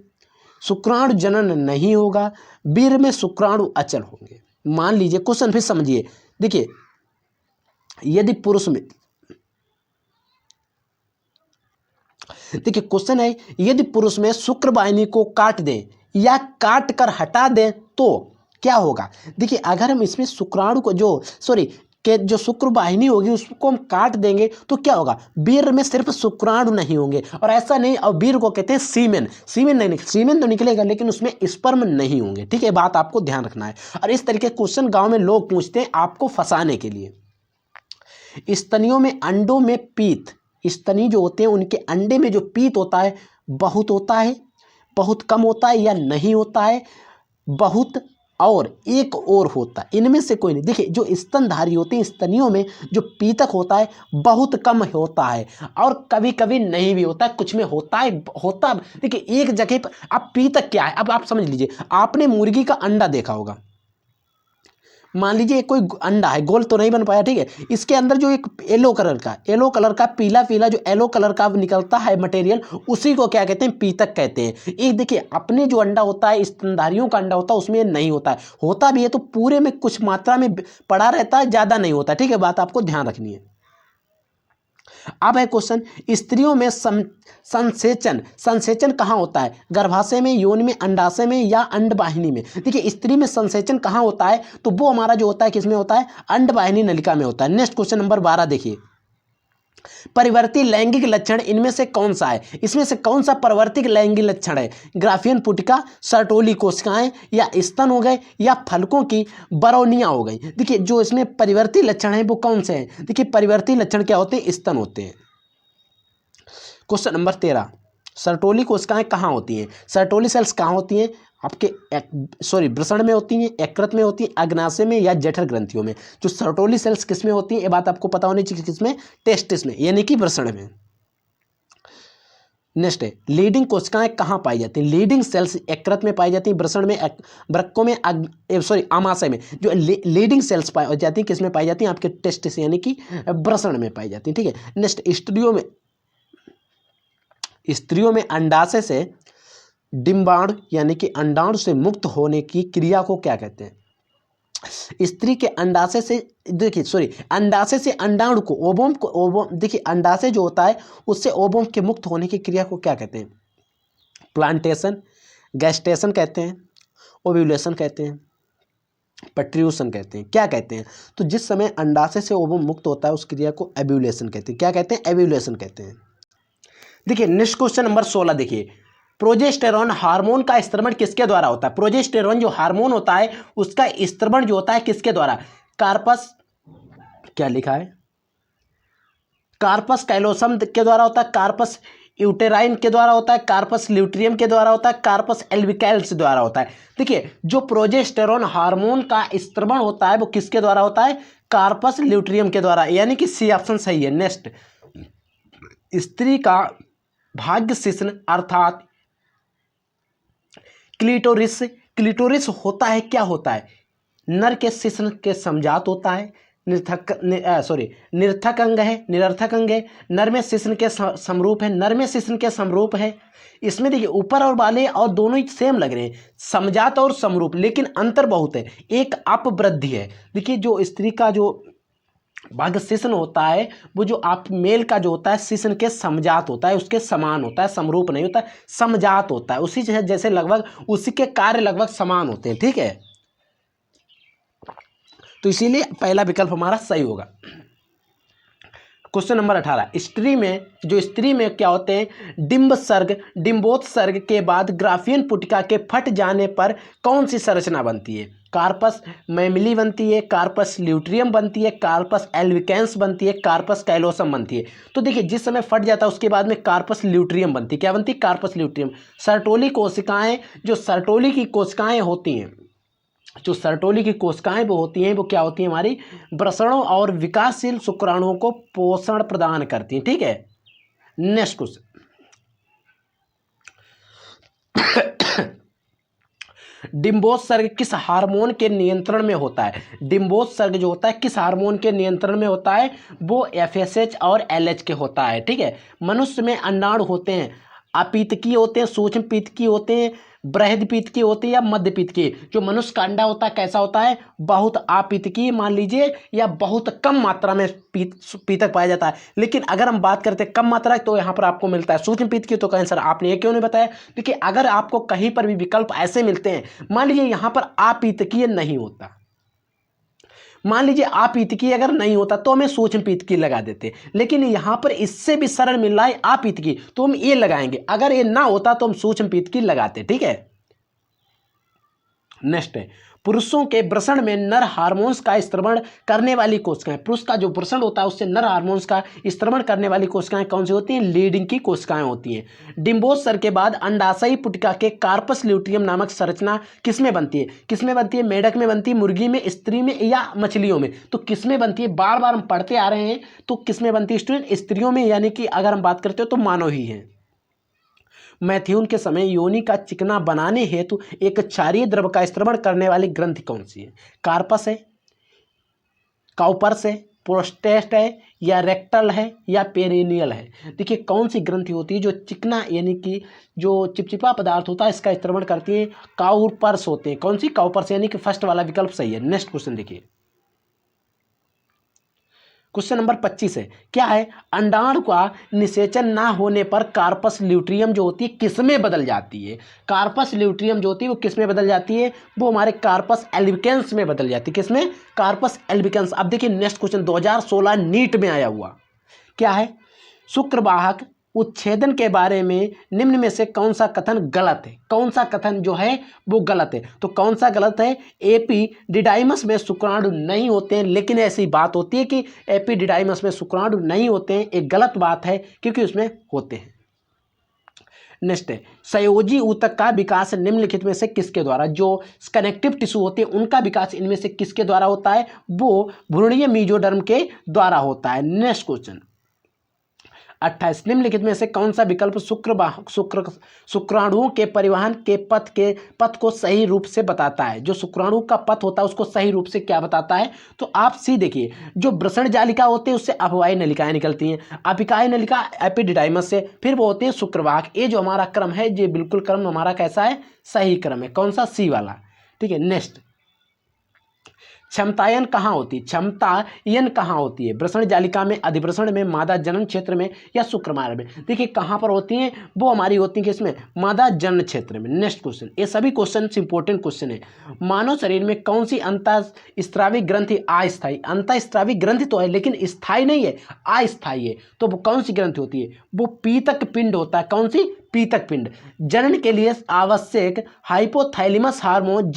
S1: शुक्राणु जनन नहीं होगा, वीर्य में शुक्राणु अचल होंगे। मान लीजिए क्वेश्चन फिर समझिए। देखिए यदि पुरुष में, देखिए क्वेश्चन है, यदि पुरुष में शुक्र वाहिनी को काट दें या काट कर हटा दें तो क्या होगा? देखिए अगर हम इसमें शुक्राणु को जो शुक्र वाहिनी होगी उसको हम काट देंगे तो क्या होगा? वीर्य में सिर्फ शुक्राणु नहीं होंगे, और ऐसा नहीं, और वीर्य को कहते हैं सीमेन। सीमेन तो निकलेगा लेकिन उसमें स्पर्म नहीं होंगे। ठीक है, बात आपको ध्यान रखना है। और इस तरीके क्वेश्चन गांव में लोग पूछते हैं आपको फंसाने के लिए। स्तनियों में अंडों में पीत, स्तनी जो होते हैं उनके अंडे में जो पीत होता है बहुत होता है, बहुत कम होता है या नहीं होता है, बहुत और एक और होता है, इनमें से कोई नहीं। देखिए जो स्तनधारी होते हैं स्तनियों में जो पीतक होता है बहुत कम होता है और कभी कभी नहीं भी होता है, कुछ में होता है होता। देखिए एक जगह पर अब पीतक क्या है, अब आप समझ लीजिए, आपने मुर्गी का अंडा देखा होगा, मान लीजिए कोई अंडा है, गोल तो नहीं बन पाया, ठीक है, इसके अंदर जो एक येलो कलर का पीला पीला जो येलो कलर का निकलता है मटेरियल, उसी को क्या कहते हैं, पीतक कहते हैं। एक देखिए अपने जो अंडा होता है स्तनधारियों का अंडा होता है उसमें नहीं होता है, होता भी है तो पूरे में कुछ मात्रा में पड़ा रहता है, ज़्यादा नहीं होता, ठीक है, बात आपको ध्यान रखनी है। अब है क्वेश्चन, स्त्रियों में संसेचन कहाँ होता है, गर्भाशय में, योनि में, अंडाशय में या अंडवाहिनी में। देखिए स्त्री में संसेचन कहाँ होता है, तो वो हमारा जो होता है किसमें होता है, अंडवाहिनी नलिका में होता है। नेक्स्ट क्वेश्चन नंबर 12 देखिए, परिवर्ती लैंगिक लक्षण इनमें से कौन सा है, इसमें से कौन सा परिवर्तित लैंगिक लक्षण है, ग्राफियन पुटिका, सर्टोली कोशिकाएं या स्तन हो गए या फलकों की बरौनियां हो गई। देखिए जो इसमें परिवर्ती लक्षण है वो कौन से हैं, देखिए परिवर्ती लक्षण क्या होते हैं, स्तन होते हैं। क्वेश्चन नंबर 13, सर्टोली कोशिकाएं कहाँ होती हैं, सर्टोली सेल्स कहाँ होती हैं, आपके वृषण में होती हैं, यकृत में होती हैं, अग्नाशय में या जठर ग्रंथियों में। जो सर्टोली सेल्स किस में होती है, ये बात आपको पता होनी चाहिए, किसमें, टेस्टिस में, यानी कि वृषण में। नेक्स्ट है, लीडिंग कोशिकाएं कहाँ पाई जाती हैं, लीडिंग सेल्स यकृत में पाई जाती हैं, वृषण में, वृक्कों में, आमाशय में। जो लीडिंग सेल्स पाई जाती हैं किस में पाई जाती हैं, आपके टेस्टिस यानी कि वृषण में पाई जाती हैं, ठीक है। नेक्स्ट, स्त्रियों में अंडाशय से डिंबाणु यानी कि अंडाणु से मुक्त होने की क्रिया को क्या कहते हैं। स्त्री के अंडाशय से, देखिए अंडाशय से अंडाणु को, ओवम देखिए अंडाशय जो होता है उससे ओवम के मुक्त होने की क्रिया को क्या कहते हैं, प्लांटेशन, गैस्टेशन कहते हैं, ओव्यूलेशन कहते हैं, पट्रियूशन कहते हैं, क्या कहते हैं, तो जिस समय अंडाशय से ओवम मुक्त होता है उस क्रिया को एब्यूलेशन कहते हैं। क्या कहते हैं, एब्यूलेशन कहते हैं। देखिए नेक्स्ट क्वेश्चन नंबर 16 देखिए, प्रोजेस्टेरॉन हार्मोन का स्त्रवण किसके द्वारा होता है, प्रोजेस्टेरॉन जो हार्मोन होता है उसका स्त्रवण जो होता है किसके द्वारा, कार्पस, क्या लिखा है, कार्पस कैलोसम के द्वारा होता है, कार्पस यूटेराइन के द्वारा होता है, कार्पस ल्यूट्रियम के द्वारा होता है, कार्पस एल्बिकैल्स द्वारा होता है। देखिए जो प्रोजेस्टेरॉन हार्मोन का स्त्रवण होता है वो किसके द्वारा होता है, कार्पस ल्यूट्रियम के द्वारा, यानी कि सी ऑप्शन सही है। नेक्स्ट, स्त्री का भाग्य शिश्न अर्थात क्लिटोरिस होता है, क्या होता है, नर के शिश्न के समजात होता है, निरर्थक अंग है, निरर्थक अंग है, नर में शिश्न के समरूप है, नर में शिश्न के समरूप है। इसमें देखिए ऊपर और वाले और दोनों ही सेम लग रहे हैं, समजात और समरूप, लेकिन अंतर बहुत है, एक अपवृद्धि है। देखिए जो स्त्री का जो भाग्य शिश्न होता है वो जो आप मेल का जो होता है शिश्न के समजात होता है, उसके समान होता है, समरूप नहीं होता है, समजात होता है, उसी जैसे लगभग उसी के कार्य लगभग समान होते हैं, ठीक है, तो इसीलिए पहला विकल्प हमारा सही होगा। क्वेश्चन नंबर 18, स्त्री में क्या होते हैं, डिम्बोत्सर्ग के बाद ग्राफियन पुटिका के फट जाने पर कौन सी संरचना बनती है, कार्पस मैमिली बनती है, कार्पस ल्यूट्रियम बनती है, कार्पस एल्बिकेंस बनती है, कार्पस कैलोसम बनती है। तो देखिए जिस समय फट जाता है उसके बाद में कार्पस ल्यूट्रियम बनती है, क्या बनती है, कार्पस ल्यूट्रियम। सर्टोली कोशिकाएं, जो सर्टोली की कोशिकाएं होती हैं, जो सर्टोली की कोशिकाएं वो होती हैं वो क्या होती हैं, हमारी वृषणों और विकासशील शुक्राणुओं को पोषण प्रदान करती हैं, ठीक है। नेक्स्ट क्वेश्चन, डिम्बोत्सर्ग किस हार्मोन के नियंत्रण में होता है, डिम्बोत्सर्ग जो होता है किस हार्मोन के नियंत्रण में होता है, वो FSH और LH के होता है, ठीक है। मनुष्य में अंडाणु होते हैं, अपीतकीय होते हैं, सूक्ष्म पीतकीय होते हैं, बृहद पीतकीय होते हैं या मध्य पीतकीय। जो मनुष्य का अंडा होता है कैसा होता है, बहुत अपीतकीय मान लीजिए, या बहुत कम मात्रा में पीतक पाया जाता है। लेकिन अगर हम बात करते हैं कम मात्रा तो यहाँ पर आपको मिलता है सूक्ष्म पीतकीय। तो कहें सर आपने ये क्यों नहीं बताया, देखिए अगर आपको कहीं पर भी विकल्प ऐसे मिलते हैं, मान लीजिए यहाँ पर अपीतकीय नहीं होता, मान लीजिए अपीतकीय अगर नहीं होता तो हमें सूक्ष्म पीतकीय लगा देते, लेकिन यहाँ पर इससे भी सरल मिल रहा है अपीतकीय, तो हम ये लगाएंगे, अगर ये ना होता तो हम सूक्ष्म पीतकीय लगाते, ठीक है। नेक्स्ट है, पुरुषों के वृषण में नर हार्मोन्स का स्त्रवण करने वाली कोशिकाएं, पुरुष का जो वृषण होता है उससे नर हार्मोन्स का स्त्रवण करने वाली कोशिकाएं कौन सी होती हैं? लीडिंग की कोशिकाएं होती हैं। डिंबोस्तर के बाद अंडाशयी पुटिका के कार्पस ल्यूटियम नामक संरचना किसमें बनती है? किसमें बनती है? मेढक में बनती है, मुर्गी में, स्त्री में या मछलियों में? तो किसमें बनती है? बार बार हम पढ़ते आ रहे हैं, तो किसमें बनती है स्टूडेंट? स्त्रियों में, यानी कि अगर हम बात करते हो तो मानव ही है। मैथ्यून के समय योनि का चिकना बनाने हेतु एक क्षारीय द्रव का स्त्रवण करने वाली ग्रंथि कौन सी है? कार्पस है, काउपर्स है, प्रोस्टेट है, या रेक्टल है, या पेरिनियल है? देखिए कौन सी ग्रंथि होती है जो चिकना यानी कि जो चिपचिपा पदार्थ होता है इसका स्त्रवण करती है? काउपर्स होते हैं। कौन सी? काउपर्स, यानी कि फर्स्ट वाला विकल्प सही है। नेक्स्ट क्वेश्चन देखिए, क्वेश्चन नंबर 25 है, क्या है? अंडाणु का निषेचन ना होने पर कार्पस ल्यूट्रियम जो होती है किसमें बदल जाती है? कार्पस ल्यूट्रियम जो होती है वो किसमें बदल जाती है? वो हमारे कार्पस एल्बिकेंस में बदल जाती है। किसमें? Corpus albicans. अब देखिए नेक्स्ट क्वेश्चन 2016 नीट में आया हुआ, क्या है? शुक्रवाहक उच्छेदन के बारे में निम्न में से कौन सा कथन गलत है? कौन सा कथन जो है वो गलत है? तो कौन सा गलत है? एपिडिडाइमस में शुक्राणु नहीं होते हैं, लेकिन ऐसी बात होती है कि एपिडिडाइमस में शुक्राणु नहीं होते हैं, एक गलत बात है क्योंकि उसमें होते हैं। नेक्स्ट है, संयोजी ऊतक का विकास निम्नलिखित में से किसके द्वारा? जो कनेक्टिव टिश्यू होते हैं उनका विकास इनमें से किसके द्वारा होता है? वो भ्रूणीय मेसोडर्म के द्वारा होता है। नेक्स्ट क्वेश्चन 28, निम्नलिखित में से कौन सा विकल्प शुक्राणुओं के परिवहन के पथ को सही रूप से बताता है? जो शुक्राणु का पथ होता है उसको सही रूप से क्या बताता है? तो आप सी देखिए, जो वृषण जालिका होते हैं उससे अभिवाही नलिकाएं निकलती हैं, अपिकाय नलिका एपिडिडाइमस से, फिर वो होते हैं शुक्रवाहक। ये जो हमारा क्रम है ये बिल्कुल क्रम हमारा कैसा है? सही क्रम है। कौन सा? सी वाला। ठीक है। नेक्स्ट, क्षमतायन कहाँ होती है? क्षमतायन कहाँ होती है? वृषण जालिका में, अधिवृषण में, मादा जनन क्षेत्र में, या शुक्रमार्ग में? देखिए कहाँ पर होती हैं वो हमारी होती है किसमें? मादा जनन क्षेत्र में। नेक्स्ट क्वेश्चन, ये सभी क्वेश्चन इंपॉर्टेंट क्वेश्चन है। मानव शरीर में कौन सी अंतःस्रावी ग्रंथि अस्थायी? अंतःस्रावी ग्रंथि तो है लेकिन स्थायी नहीं है, अस्थायी है। तो वो कौन सी ग्रंथि होती है? वो पीतक पिंड होता है। कौन सी? पीतक पिंड। जनन के लिए आवश्यक hypothalamus hormone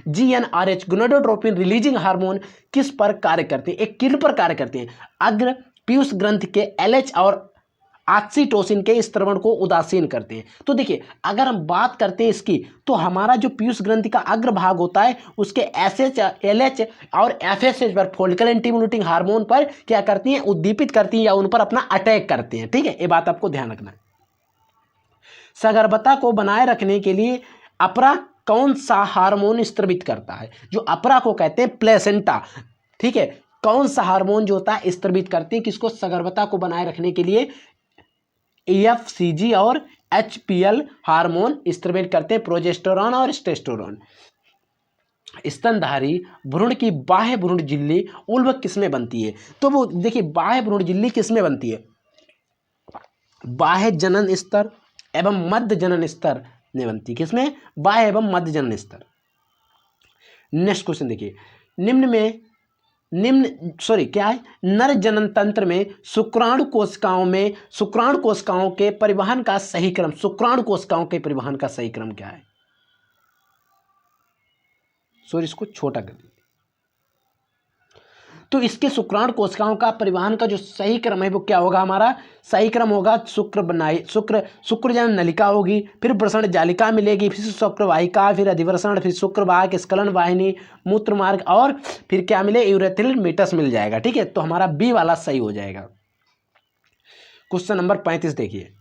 S1: GnRH gonadotropin releasing hormone किस पर कार्य करते हैं? एक किल पर कार्य करते हैं। अग्र पीयूष ग्रंथि के एलएच और ऑक्सीटोसिन के स्त्रवण को उदासीन करते हैं। तो देखिए अगर हम बात करते हैं इसकी, तो हमारा जो पीयूष ग्रंथि का अग्र भाग होता है उसके एसएच, एलएच और एफएसएच पर, फॉलिकल एंटीम्यूलेटिंग हार्मोन पर क्या करती हैं? उद्दीपित करती हैं या उन पर अपना अटैक करते हैं। ठीक है, ये बात आपको ध्यान रखना है। सगर्भता को बनाए रखने के लिए अपरा कौन सा हार्मोन स्त्रवित करता है? जो अपरा को कहते हैं प्लेसेंटा। ठीक है, कौन सा हार्मोन जो होता है स्त्रवित करती है किसको? सगर्भता को बनाए रखने के लिए एफसीजी और एचपीएल हार्मोन स्त्रवित करते हैं, प्रोजेस्टेरॉन और टेस्टोस्टेरोन। स्तनधारी भ्रूण की बाह्य भ्रूण झिल्ली उल्ब किसमें बनती है? तो वो देखिए बाह्य भ्रूण झिल्ली किसमें बनती है? बाह्य जनन स्तर एवं मध्य जनन स्तर में बनती है। किसमें? बाह्य एवं मध्य जनन स्तर। नेक्स्ट क्वेश्चन देखिए, क्या है? नर जनन तंत्र में शुक्राणु कोशिकाओं के परिवहन का सही क्रम, शुक्राणु कोशिकाओं के परिवहन का सही क्रम क्या है? इसको छोटा कर दीजिए। तो इसके शुक्राणु कोशिकाओं का परिवहन का जो सही क्रम है वो क्या होगा? हमारा सही क्रम होगा शुक्रजनन नलिका होगी, फिर वृषण जालिका मिलेगी, फिर शुक्रवाहिका, फिर अधिवृषण, फिर शुक्रवाहक, स्खलन वाहिनी, मूत्र मार्ग, और फिर क्या मिले? यूरेथ्रल मीटस मिल जाएगा। ठीक है, तो हमारा बी वाला सही हो जाएगा। क्वेश्चन नंबर 35 देखिए,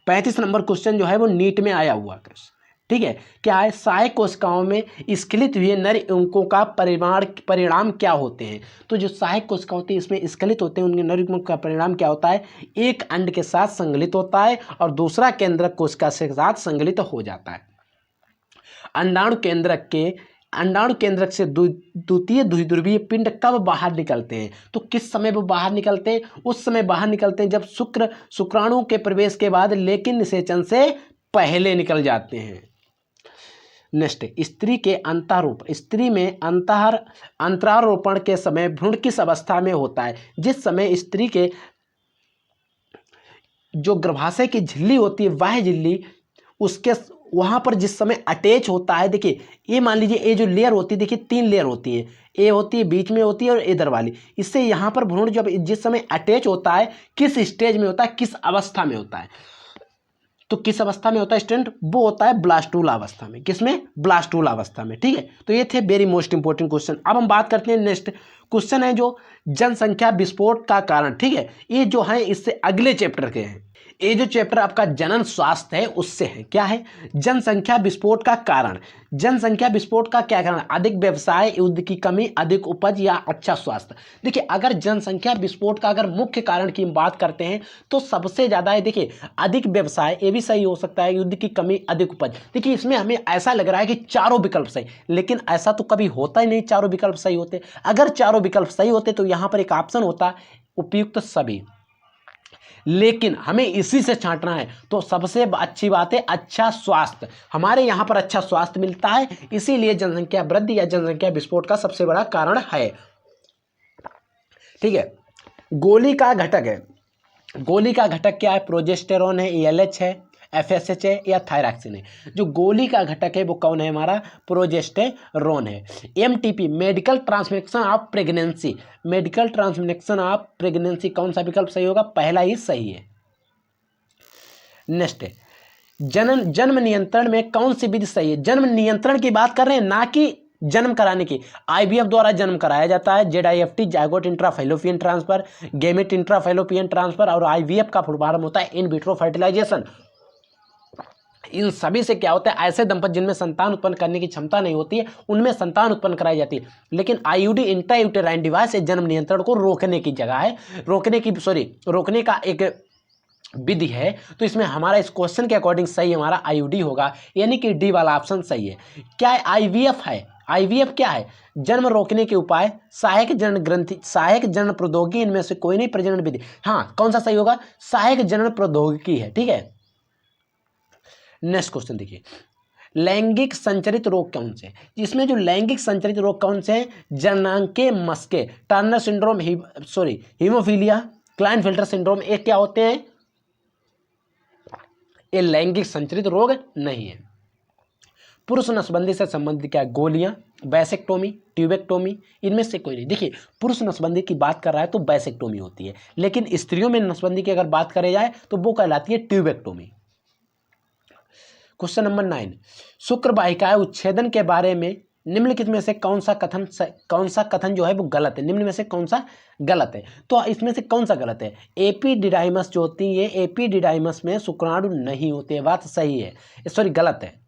S1: 35 नंबर क्वेश्चन जो है वो नीट में आया हुआ क्वेश्चन। ठीक है, क्या है? सहायक कोशिकाओं में स्खलित हुए नर अंकों का परिणाम क्या होते हैं? तो जो सहायक कोशिका होती है इसमें स्खलित होते हैं, उनके नर अंकों का परिणाम क्या होता है? एक अंड के साथ संगलित होता है और दूसरा केंद्रक कोशिका के साथ संगलित हो जाता है। अंडाणु केंद्रक से द्वितीय द्विध्रुवीय पिंड कब बाहर निकलते हैं? तो किस समय वो बाहर निकलते हैं? उस समय बाहर निकलते हैं जब शुक्राणु के प्रवेश के बाद, लेकिन निषेचन से पहले निकल जाते हैं। नेक्स्ट, स्त्री में अंतरारोपण के समय भ्रूण किस अवस्था में होता है? जिस समय स्त्री के जो गर्भाशय की झिल्ली होती है, वह झिल्ली वहाँ पर जिस समय अटैच होता है, देखिए ये मान लीजिए ये जो लेयर होती है, देखिए 3 लेयर होती है, ए होती है, बीच में होती है और इधर वाली। इससे यहाँ पर भ्रूण जब जिस समय अटैच होता है किस स्टेज में होता है, किस अवस्था में होता है, तो किस अवस्था में होता है स्टूडेंट, वो होता है ब्लास्टूल अवस्था में। किसमें? ब्लास्टूल अवस्था में। ठीक है, तो ये थे वेरी मोस्ट इंपॉर्टेंट क्वेश्चन। अब हम बात करते हैं नेक्स्ट क्वेश्चन है जो जनसंख्या विस्फोट का कारण। ठीक है, ये जो है इससे अगले चैप्टर के हैं। ये जो चैप्टर आपका जनन स्वास्थ्य है उससे है, क्या है, जनसंख्या विस्फोट का कारण। जनसंख्या विस्फोट का क्या कारण? अधिक व्यवसाय, युद्ध की कमी, अधिक उपज या अच्छा स्वास्थ्य। देखिए अगर जनसंख्या विस्फोट का अगर मुख्य कारण की बात करते हैं तो सबसे ज्यादा है, देखिए अधिक व्यवसाय, ये भी सही हो सकता है, युद्ध की कमी, अधिक उपज। देखिए इसमें हमें ऐसा लग रहा है कि चारों विकल्प सही, लेकिन ऐसा तो कभी होता ही नहीं चारों विकल्प सही होते। अगर चारों विकल्प सही होते तो यहां पर एक ऑप्शन होता उपयुक्त सभी, लेकिन हमें इसी से छांटना है। तो सबसे अच्छी बात है अच्छा स्वास्थ्य, हमारे यहाँ पर अच्छा स्वास्थ्य मिलता है, इसीलिए जनसंख्या वृद्धि या जनसंख्या विस्फोट का सबसे बड़ा कारण है। ठीक है, गोली का घटक है, गोली का घटक क्या है? प्रोजेस्टेरोन है, एएलएच है, एफएसएच है या थायरॉक्सिन है। जो गोली का घटक है वो कौन है? हमारा प्रोजेस्टेरोन है। MTP medical transmission of pregnancy, medical transmission of pregnancy, कौन सा विकल्प सही होगा? पहला ही सही है। नेक्स्ट है जन्म नियंत्रण में कौन सी विधि सही है? जन्म नियंत्रण की बात कर रहे हैं, ना कि जन्म कराने की। आईवीएफ द्वारा जन्म कराया जाता है, जेडआईएफटी जायगोट इंट्राफैलोपियन ट्रांसफर, गेमेट इंट्राफैलोपियन ट्रांसफर, और आईवीएफ का शुभारंभ होता है इन विट्रो फर्टिलाइजेशन। इन सभी से क्या होता है, ऐसे दंपति जिनमें संतान उत्पन्न करने की क्षमता नहीं होती है उनमें संतान उत्पन्न कराई जाती है। लेकिन आईयूडी इंट्रायूटेराइन डिवाइस जन्म नियंत्रण को रोकने की जगह है, रोकने का एक विधि है। तो इसमें हमारा इस क्वेश्चन के अकॉर्डिंग सही हमारा आईयूडी होगा, यानी कि डी वाला ऑप्शन सही है। क्या है? आईवीएफ है। आईवीएफ क्या है? जन्म रोकने के उपाय, सहायक जनन ग्रंथि, सहायक जनन प्रौद्योगिकी, इनमें से कोई नहीं प्रजनन विधि। हाँ, कौन सा सही होगा? सहायक जनन प्रौद्योगिकी है। ठीक है, नेक्स्ट क्वेश्चन देखिए, लैंगिक संचरित रोग कौन से? इसमें जो लैंगिक संचरित रोग कौन से हैं? जननांगीय Maske, Turner syndrome, haemophilia, क्लाइनफिल्टर syndrome, ये क्या होते हैं? ये लैंगिक संचरित रोग नहीं है। पुरुष नसबंदी से संबंधित क्या है? गोलियां, वैसेक्टोमी, ट्यूबेक्टोमी, इनमें से कोई नहीं। देखिए पुरुष नसबंदी की बात कर रहा है तो वैसेक्टोमी होती है, लेकिन स्त्रियों में नसबंदी की अगर बात करें जाए तो वो कहलाती है ट्यूबेक्टोमी। क्वेश्चन नंबर 9, शुक्र वाहिकाएं उच्छेदन के बारे में निम्नलिखित में से कौन सा कथन जो है वो गलत है? निम्न में से कौन सा गलत है? तो इसमें से कौन सा गलत है? एपिडिडाइमस जो होती है, एपिडिडाइमस में शुक्राणु नहीं होते, बात सही है, सॉरी गलत है।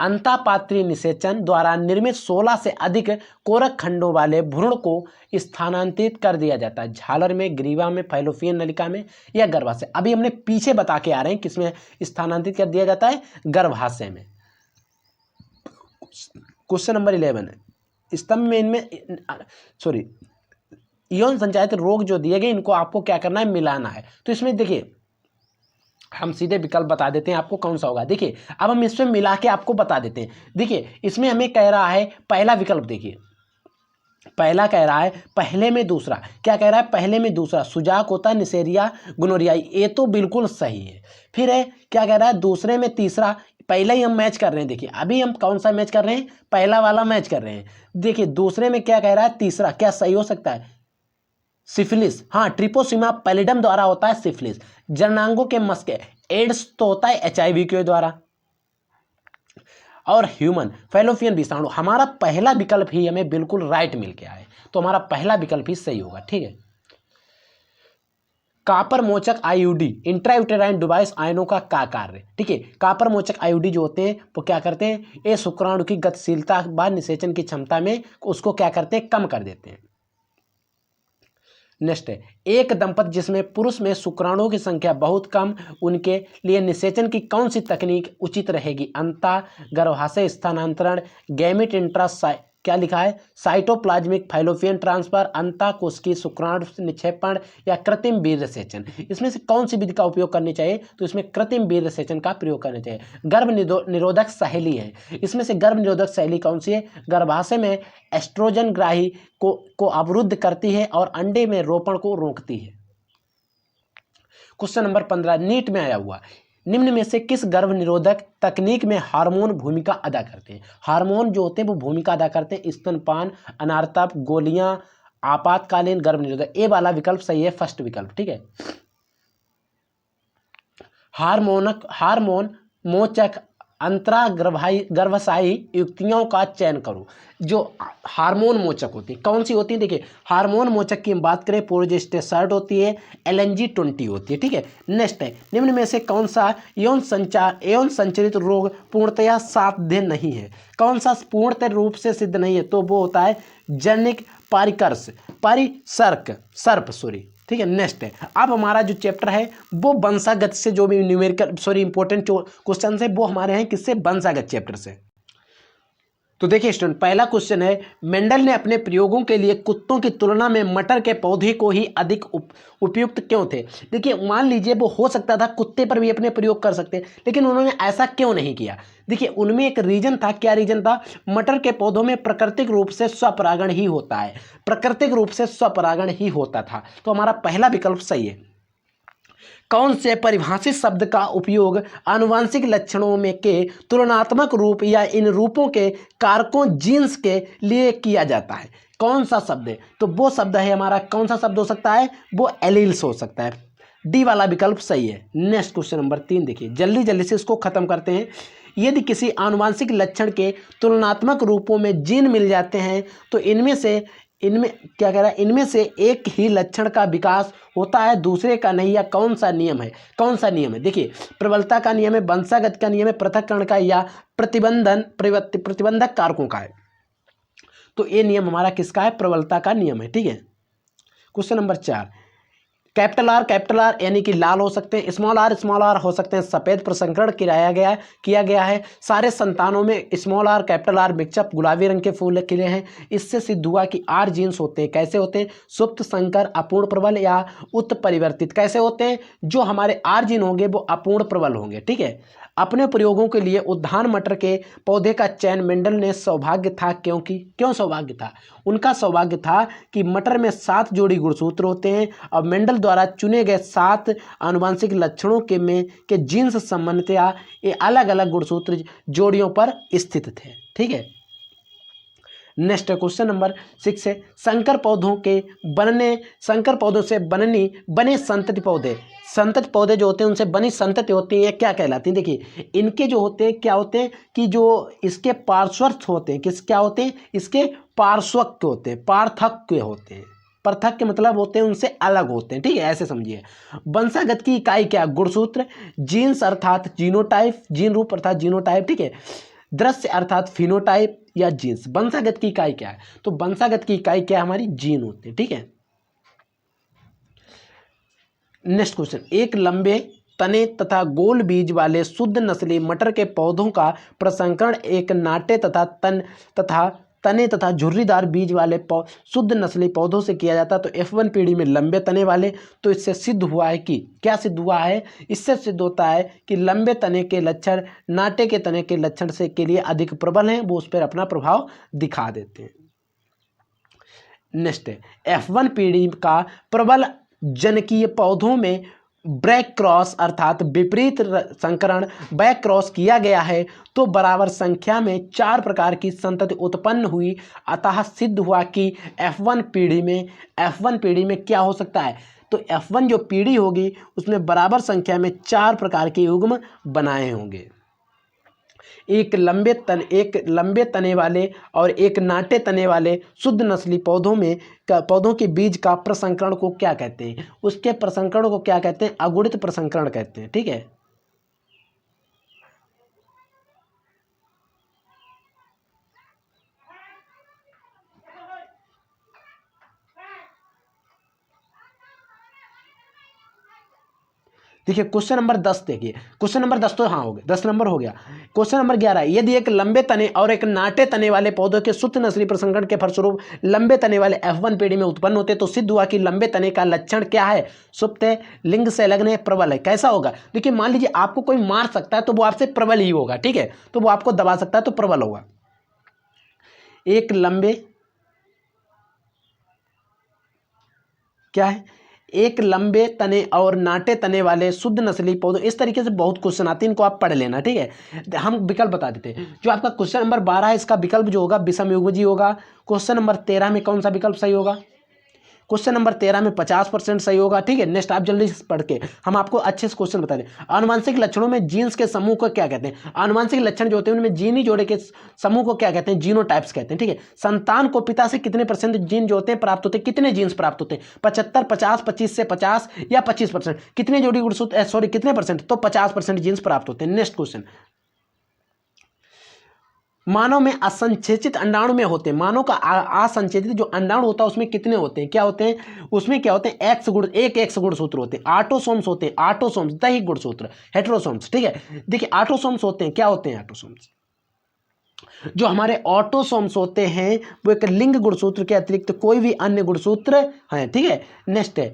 S1: अंतापात्री निषेचन द्वारा निर्मित 16 से अधिक कोरक खंडों वाले भ्रूण को स्थानांतरित कर दिया जाता है झालर में, ग्रीवा में, फैलोपियन नलिका में या गर्भाशय। अभी हमने पीछे बता के आ रहे हैं किसमें स्थानांतरित कर दिया जाता है? गर्भाशय में। क्वेश्चन नंबर 11 है स्तंभ में इनमें यौन संचालित रोग जो दिए गए इनको आपको क्या करना है? मिलाना है। तो इसमें देखिए हम सीधे विकल्प बता देते हैं आपको कौन सा होगा। देखिए अब हम इसमें मिला के आपको बता देते हैं। देखिए इसमें हमें कह रहा है पहला विकल्प, देखिए पहला कह रहा है पहले में दूसरा, क्या कह रहा है? पहले में दूसरा, सुजाक होता है, निसेरिया, गोनोरिया, ये तो बिल्कुल सही है। फिर है क्या कह रहा है? दूसरे में तीसरा, पहला ही हम मैच कर रहे हैं। देखिए अभी हम कौन सा मैच कर रहे हैं? पहला वाला मैच कर रहे हैं। देखिए दूसरे में क्या कह रहा है? तीसरा, क्या सही हो सकता है? सिफिलिस, हाँ, ट्रिपोसिमा पैलिडम द्वारा होता है सिफिलिस। जननांगों के मस्के, एड्स तो होता है एचआईवी के द्वारा। और ह्यूमन फैलोपियन विषाणु। हमारा पहला विकल्प ही हमें बिल्कुल राइट मिल गया है, तो हमारा पहला विकल्प ही सही होगा। ठीक है, कापर मोचक आईयूडी इंट्रायूटेराइन डिवाइस आयनों का क्या कार्य? ठीक है, कापर मोचक आईयूडी जो होते हैं वो क्या करते हैं? ये शुक्राणु की गतिशीलता व निषेचन की क्षमता में उसको क्या करते हैं? कम कर देते हैं। नेक्स्ट है एक दंपति जिसमें पुरुष में शुक्राणुओं की संख्या बहुत कम, उनके लिए निषेचन की कौन सी तकनीक उचित रहेगी? अंता, गर्भाशय स्थानांतरण, गैमेट इंट्रा, क्या लिखा है? साइटोप्लाज्मिक फैलोपियन ट्रांसफर, अंता कोशिकीय शुक्राणु निक्षेपण या कृत्रिम वीर्य सेचन। इसमें से कौन सी विधि का उपयोग करनी चाहिए? तो इसमें कृत्रिम वीर्य सेचन का प्रयोग करना चाहिए। गर्भ निरोधक शैली है, इसमें से गर्भ निरोधक शैली कौन सी है? गर्भाशय में एस्ट्रोजन ग्राही को अवरुद्ध करती है और अंडे में रोपण को रोकती है। क्वेश्चन नंबर 15 नीट में आया हुआ, निम्न में से किस गर्भ निरोधक तकनीक में हार्मोन भूमिका अदा करते हैं? हार्मोन जो होते हैं वो भूमिका अदा करते हैं स्तनपान, अनारता, गोलियां, आपातकालीन गर्भ निरोधक। ए वाला विकल्प सही है, फर्स्ट विकल्प, ठीक है। हार्मोन मोचक गर्भाशयी युक्तियों का चयन करो। जो हार्मोन मोचक होती है कौन सी होती है? देखिए हार्मोन मोचक की हम बात करें, प्रोजेस्टेसर्ट होती है, LNG-20 होती है, ठीक है। नेक्स्ट है, निम्न में से कौन सा यौन संचरित रोग पूर्णतया साध्य नहीं है? कौन सा पूर्णतः रूप से सिद्ध नहीं है? तो वो होता है जनिक सर्प, ठीक है। नेक्स्ट है, अब हमारा जो चैप्टर है वो वंशागत से जो भी न्यूमेरिकल इंपॉर्टेंट क्वेश्चन है वो हमारे हैं किससे? वंशागत चैप्टर से। तो देखिए स्टूडेंट, पहला क्वेश्चन है, मेंडल ने अपने प्रयोगों के लिए कुत्तों की तुलना में मटर के पौधे को ही अधिक उपयुक्त क्यों थे? देखिए मान लीजिए वो हो सकता था कुत्ते पर भी अपने प्रयोग कर सकते, लेकिन उन्होंने ऐसा क्यों नहीं किया? देखिए उनमें एक रीजन था। क्या रीजन था? मटर के पौधों में प्राकृतिक रूप से स्वपरागण ही होता है, प्राकृतिक रूप से स्वपरागण ही होता था। तो हमारा पहला विकल्प सही है। कौन से परिभाषित शब्द का उपयोग आनुवंशिक लक्षणों में के तुलनात्मक रूप या इन रूपों के कारकों जीन्स के लिए किया जाता है? कौन सा शब्द है? तो वो शब्द है हमारा, कौन सा शब्द हो सकता है? वो एलील्स हो सकता है। डी वाला विकल्प सही है। नेक्स्ट क्वेश्चन नंबर 3 देखिए, जल्दी जल्दी से इसको खत्म करते हैं। यदि किसी आनुवंशिक लक्षण के तुलनात्मक रूपों में जीन मिल जाते हैं तो इनमें क्या कह रहा है? इनमें से एक ही लक्षण का विकास होता है, दूसरे का नहीं, या कौन सा नियम है? कौन सा नियम है? देखिए प्रबलता का नियम है, वंशागत का नियम है, पृथक्करण का, या प्रतिबंधक कारकों का है? तो ये नियम हमारा किसका है? प्रबलता का नियम है, ठीक है। क्वेश्चन नंबर 4, कैपिटल आर यानी कि लाल हो सकते हैं, स्मॉल आर हो सकते हैं सफ़ेद प्रसंकरण किया गया है। सारे संतानों में small R capital R mix up गुलाबी रंग के फूल खिले हैं। इससे सिद्ध हुआ कि आर जीन्स होते हैं। कैसे होते हैं? सुप्त, संकर, अपूर्ण प्रबल या उत्परिवर्तित। कैसे होते हैं? जो हमारे आर जीन होंगे वो अपूर्ण प्रबल होंगे, ठीक है। अपने प्रयोगों के लिए उद्यान मटर के पौधे का चयन मेंडल ने सौभाग्य था, क्यों सौभाग्य था? उनका सौभाग्य था कि मटर में 7 जोड़ी गुणसूत्र होते हैं और मेंडल द्वारा चुने गए 7 आनुवंशिक लक्षणों के जीन्स संबंधतया ये अलग अलग गुणसूत्र जोड़ियों पर स्थित थे, ठीक है। नेक्स्ट क्वेश्चन नंबर 6 है, संकर पौधों से बने संतति पौधे जो होते हैं उनसे बनी संतति होती है, क्या कहलाती है? देखिए इनके जो होते हैं क्या होते हैं कि जो इसके पार्श्वस्थ होते हैं, क्या होते हैं? इसके पार्श्वक्य होते हैं, पार्थक्य होते हैं। पृथक्य मतलब होते हैं उनसे अलग होते हैं, ठीक है, ऐसे समझिए। वंशागत की इकाई क्या? गुणसूत्र, जीन्स अर्थात जीनोटाइप, जीन रूप अर्थात जीनोटाइप, ठीक है। दृश्य अर्थात फिनोटाइप या जीन्स। वंशागत की इकाई क्या है? तो वंशागत की इकाई क्या है? हमारी जीन होते हैं, ठीक है। नेक्स्ट क्वेश्चन, एक लंबे तने तथा गोल बीज वाले शुद्ध नस्ली मटर के पौधों का प्रसंकरण एक नाटे तथा तने तथा झुर्रीदार बीज वाले शुद्ध नस्ली पौधों से किया जाता है। तो F1 पीढ़ी में लंबे तने वाले। तो इससे सिद्ध हुआ है कि क्या सिद्ध हुआ है? इससे सिद्ध होता है कि लंबे तने के लक्षण नाटे के तने के लक्षण से के लिए अधिक प्रबल हैं, वो उस पर अपना प्रभाव दिखा देते हैं। नेक्स्ट है, F1 पीढ़ी का प्रबल जनकीय पौधों में ब्रैक क्रॉस अर्थात विपरीत संकरण बैक क्रॉस किया गया है तो बराबर संख्या में 4 प्रकार की संतति उत्पन्न हुई। अतः सिद्ध हुआ कि F1 पीढ़ी में क्या हो सकता है? तो F1 जो पीढ़ी होगी उसमें बराबर संख्या में 4 प्रकार के युग्म बनाए होंगे। एक लंबे तने वाले और एक नाटे तने वाले शुद्ध नस्ली पौधों के बीज का प्रसंकरण को क्या कहते हैं? उसके प्रसंकरण को क्या कहते हैं? अगुणित प्रसंकरण कहते हैं, ठीक है। देखिए क्वेश्चन नंबर 10 देखिए, क्वेश्चन नंबर 10 तो हाँ हो गया, 10 नंबर हो गया। क्वेश्चन नंबर 11, यदि एक लंबे तने और एक नाटे तने वाले पौधों के शुद्ध नस्ली प्रसंकरण के फलस्वरूप लंबे तने वाले F1 पीढ़ी में उत्पन्न होते तो सिद्ध हुआ कि लंबे तने का लक्षण क्या है? सुप्त है, लिंग से अलग है, प्रबल है। कैसा होगा? देखिए मान लीजिए आपको कोई मार सकता है तो वो आपसे प्रबल ही होगा, ठीक है, तो वो आपको दबा सकता है तो प्रबल होगा। एक एक लंबे तने और नाटे तने वाले शुद्ध नस्ली पौधों, इस तरीके से बहुत क्वेश्चन आते हैं, इनको आप पढ़ लेना, ठीक है। हम विकल्प बता देते हैं। जो आपका क्वेश्चन नंबर 12 है, इसका विकल्प जो होगा विषमयुग्मजी होगा। क्वेश्चन नंबर 13 में कौन सा विकल्प सही होगा? क्वेश्चन नंबर 13 में 50% सही होगा, ठीक है। नेक्स्ट आप जल्दी से पढ़ के हम आपको अच्छे से क्वेश्चन बता दें। आनुवंशिक लक्षणों में जीन्स के समूह को क्या कहते हैं? आनुवंशिक लक्षण जो होते हैं उनमें जीनी जोड़े के समूह को क्या कहते हैं? जीनोटाइप्स कहते हैं, ठीक है। संतान को पिता से कितने % जीन जो होते हैं प्राप्त होते हैं? कितने जीन्स प्राप्त होते हैं? 75, 50, 25 से 50 या 25%? कितने जोड़ी गुणसूत्र, सॉरी कितने %? तो 50% जीन्स प्राप्त होते हैं। नेक्स्ट क्वेश्चन, मानव में असंचेतित अंडाणु में होते हैं, मानव का असंचेतित जो अंडाणु होता है उसमें कितने होते हैं? क्या होते हैं उसमें? क्या होते हैं? एक एक्स गुणसूत्र होते हैं, ऑटोसोम्स होते हैं, ऑटोसोम्स दैहिक गुणसूत्र, हेटेरोसोम्स, ठीक है। देखिए ऑटोसोम्स होते हैं, क्या होते हैं ऑटोसोम्स? जो हमारे ऑटोसोम्स होते हैं वो एक लिंग गुणसूत्र के अतिरिक्त कोई भी अन्य गुणसूत्र है, ठीक है। नेक्स्ट है,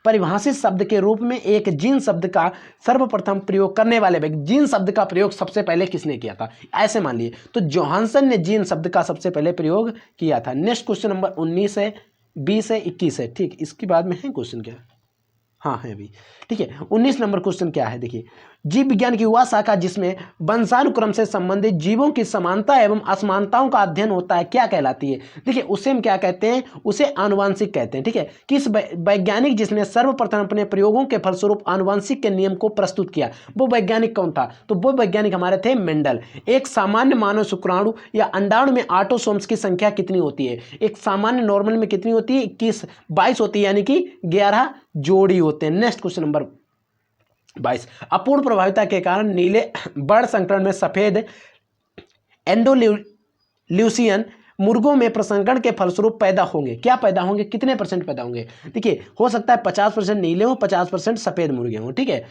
S1: परिभाषित शब्द के रूप में एक जीन शब्द का सर्वप्रथम प्रयोग करने वाले व्यक्ति, जीन शब्द का प्रयोग सबसे पहले किसने किया था? ऐसे मान लिए तो जोहानसन ने जीन शब्द का सबसे पहले प्रयोग किया था। नेक्स्ट क्वेश्चन नंबर 19 है, 20 है, 21 है, ठीक। इसके बाद में है क्वेश्चन क्या? हाँ है अभी, ठीक है। 19 नंबर क्वेश्चन क्या है? देखिए, जीव विज्ञान की वह शाखा जिसमें वंशानुक्रम से संबंधित जीवों की समानता एवं असमानताओं का अध्ययन होता है क्या कहलाती है? देखिए उसे हम क्या कहते हैं? उसे आनुवंशिक कहते हैं, ठीक है। किस वैज्ञानिक जिसने सर्वप्रथम अपने प्रयोगों के फलस्वरूप आनुवंशिक के नियम को प्रस्तुत किया, वो वैज्ञानिक कौन था? तो वो वैज्ञानिक हमारे थे मेंडल। एक सामान्य मानव शुक्राणु या अंडाणु में ऑटोसोम्स की संख्या कितनी होती है? एक सामान्य नॉर्मल में कितनी होती है? 21, 22 होती है, यानी कि 11 जोड़ी होते हैं। नेक्स्ट क्वेश्चन नंबर 22, अपूर्ण प्रभाविता के कारण नीले बर्ड संकरण में सफेद एंडोल्यूसियन मुर्गों में प्रसंकरण के फलस्वरूप पैदा होंगे, क्या पैदा होंगे? कितने % पैदा होंगे? देखिए हो सकता है 50% नीले हो, 50% सफेद मुर्गे हों, ठीक है।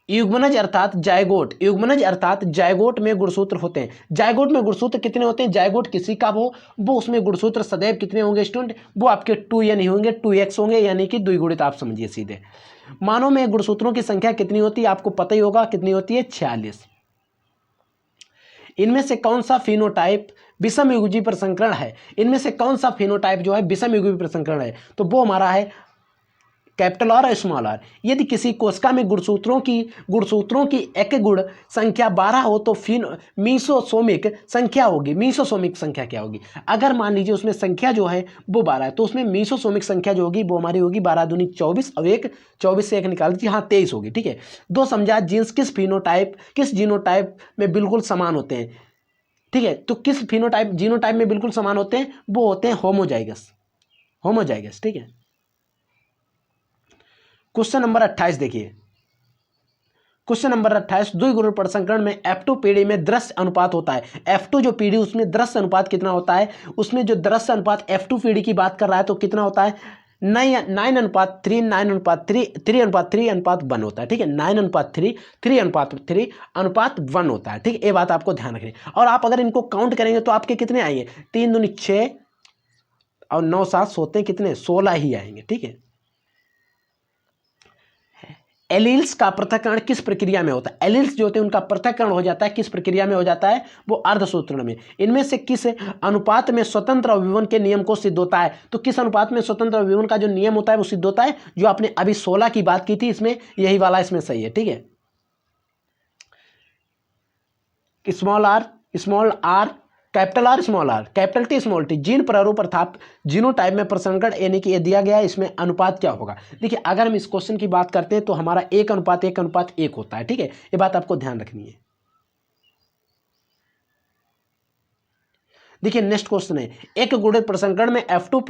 S1: युग्मनज अर्थात जायगोट, युग्मनज अर्थात जायगोट में गुणसूत्र होते हैं। जायगोट में गुणसूत्र कितने होते हैं? जायगोट किसी का हो वो उसमें गुणसूत्र सदैव कितने होंगे स्टूडेंट? वो आपके 2n ही होंगे, 2x होंगे, यानी कि द्विगुणित, आप समझिए सीधे। मानव में गुणसूत्रों की संख्या कितनी होती है? आपको पता ही होगा कितनी होती है? 46। इनमें से कौन सा फिनोटाइप विषमयुग्मी प्रसंकरण है? इनमें से कौन सा फिनोटाइप जो है विषमयुग्मी प्रसंकरण है? तो वो हमारा है कैपिटल आर और स्मॉल आर। यदि किसी कोशिका में गुणसूत्रों की एक गुण संख्या 12 हो तो फिर मीसोसोमिक संख्या होगी। मीसोसोमिक संख्या क्या होगी? अगर मान लीजिए उसमें संख्या जो है वो 12 है तो उसमें मीसोसोमिक संख्या जो होगी वो हमारी होगी 12 दूनी 24 और 24 से 1 निकाल दीजिए, हाँ 23 होगी, ठीक है। दो समझा जीन्स किस जीनोटाइप में बिल्कुल समान होते हैं, ठीक है। तो किस जीनोटाइप में बिल्कुल समान होते हैं? वो होते हैं होमोजाइगस, ठीक है। क्वेश्चन नंबर 28 देखिए, क्वेश्चन नंबर 28, द्विगुण प्रसंकरण में F2 पीढ़ी में दृश्य अनुपात होता है। F2 जो पीढ़ी उसमें दृश्य अनुपात कितना होता है? उसमें जो दृश्य अनुपात F2 पीढ़ी की बात कर रहा है तो कितना होता है? 9:3, 3:1 होता है, ठीक है। 9:3, 3:1 होता है, ठीक है। ये बात आपको ध्यान रखनी। और आप अगर इनको काउंट करेंगे तो आपके कितने आएंगे? 3 दूनी 6 और 9 7 होते हैं कितने? 16 ही आएंगे, ठीक है। एलील्स का पृथक्करण किस प्रक्रिया में होता है? एलील्स जो होते हैं उनका पृथक्करण हो जाता है किस प्रक्रिया में हो जाता है? वो अर्धसूत्रण में। इनमें से किस अनुपात में स्वतंत्र अभिवन के नियम को सिद्ध होता है? तो किस अनुपात में स्वतंत्र अभिवन का जो नियम होता है वो सिद्ध होता है? जो आपने अभी 16 की बात की थी, इसमें यही वाला इसमें सही है, ठीक है। Small R capital R, small R, capital T, small T, gene प्रारूप अर्थात जीनोटाइप में प्रसंकरण, यानी कि ये दिया गया है, इसमें अनुपात क्या होगा? देखिए अगर हम इस क्वेश्चन की बात करते हैं तो हमारा 1:1:1 होता है, ठीक है। ये बात आपको ध्यान रखनी है। देखिए नेक्स्ट क्वेश्चन है, एक गुणित प्रसंकरण में F2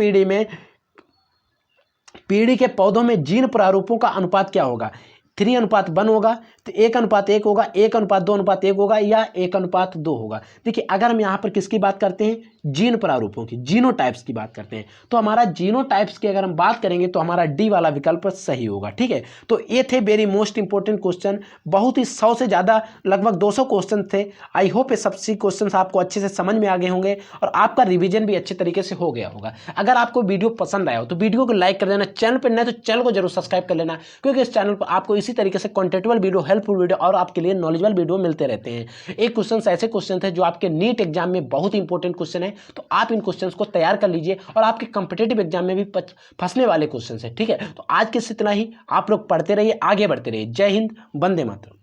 S1: पीढ़ी के पौधों में जीन प्रारूपों का अनुपात क्या होगा? 3:1 होगा, तो 1:1 होगा, 1:2:1 होगा, या 1:2 होगा। देखिए अगर हम यहाँ पर किसकी बात करते हैं? जीन प्रारूपों की, जीनोटाइप्स की बात करते हैं, तो हमारा जीनोटाइप्स की अगर हम बात करेंगे तो हमारा डी वाला विकल्प सही होगा, ठीक है। तो ये थे वेरी मोस्ट इंपॉर्टेंट क्वेश्चन, बहुत ही 100 से ज़्यादा, लगभग 200 क्वेश्चन थे। आई होप ये सबसे क्वेश्चन आपको अच्छे से समझ में आ गए होंगे और आपका रिविजन भी अच्छे तरीके से हो गया होगा। अगर आपको वीडियो पसंद आया हो तो वीडियो को लाइक कर देना, चैनल पर नहीं तो चैनल को जरूर सब्सक्राइब कर लेना, क्योंकि इस चैनल पर आपको इसी तरीके से कॉन्टेंटुअल वीडियो, हेल्पफुल वीडियो और आपके लिए नॉलेजेबल वीडियो मिलते रहते हैं। एक क्वेश्चन ऐसे क्वेश्चन थे जो आपके नीट एग्जाम में बहुत इंपॉर्टेंट क्वेश्चन है, तो आप इन क्वेश्चन को तैयार कर लीजिए और आपके कॉम्पिटेटिव एग्जाम में भी फंसने वाले क्वेश्चन है। ठीक है, तो आज के इतना ही। आप लोग पढ़ते रहिए, आगे बढ़ते रहिए। जय हिंद, वंदे मातरम।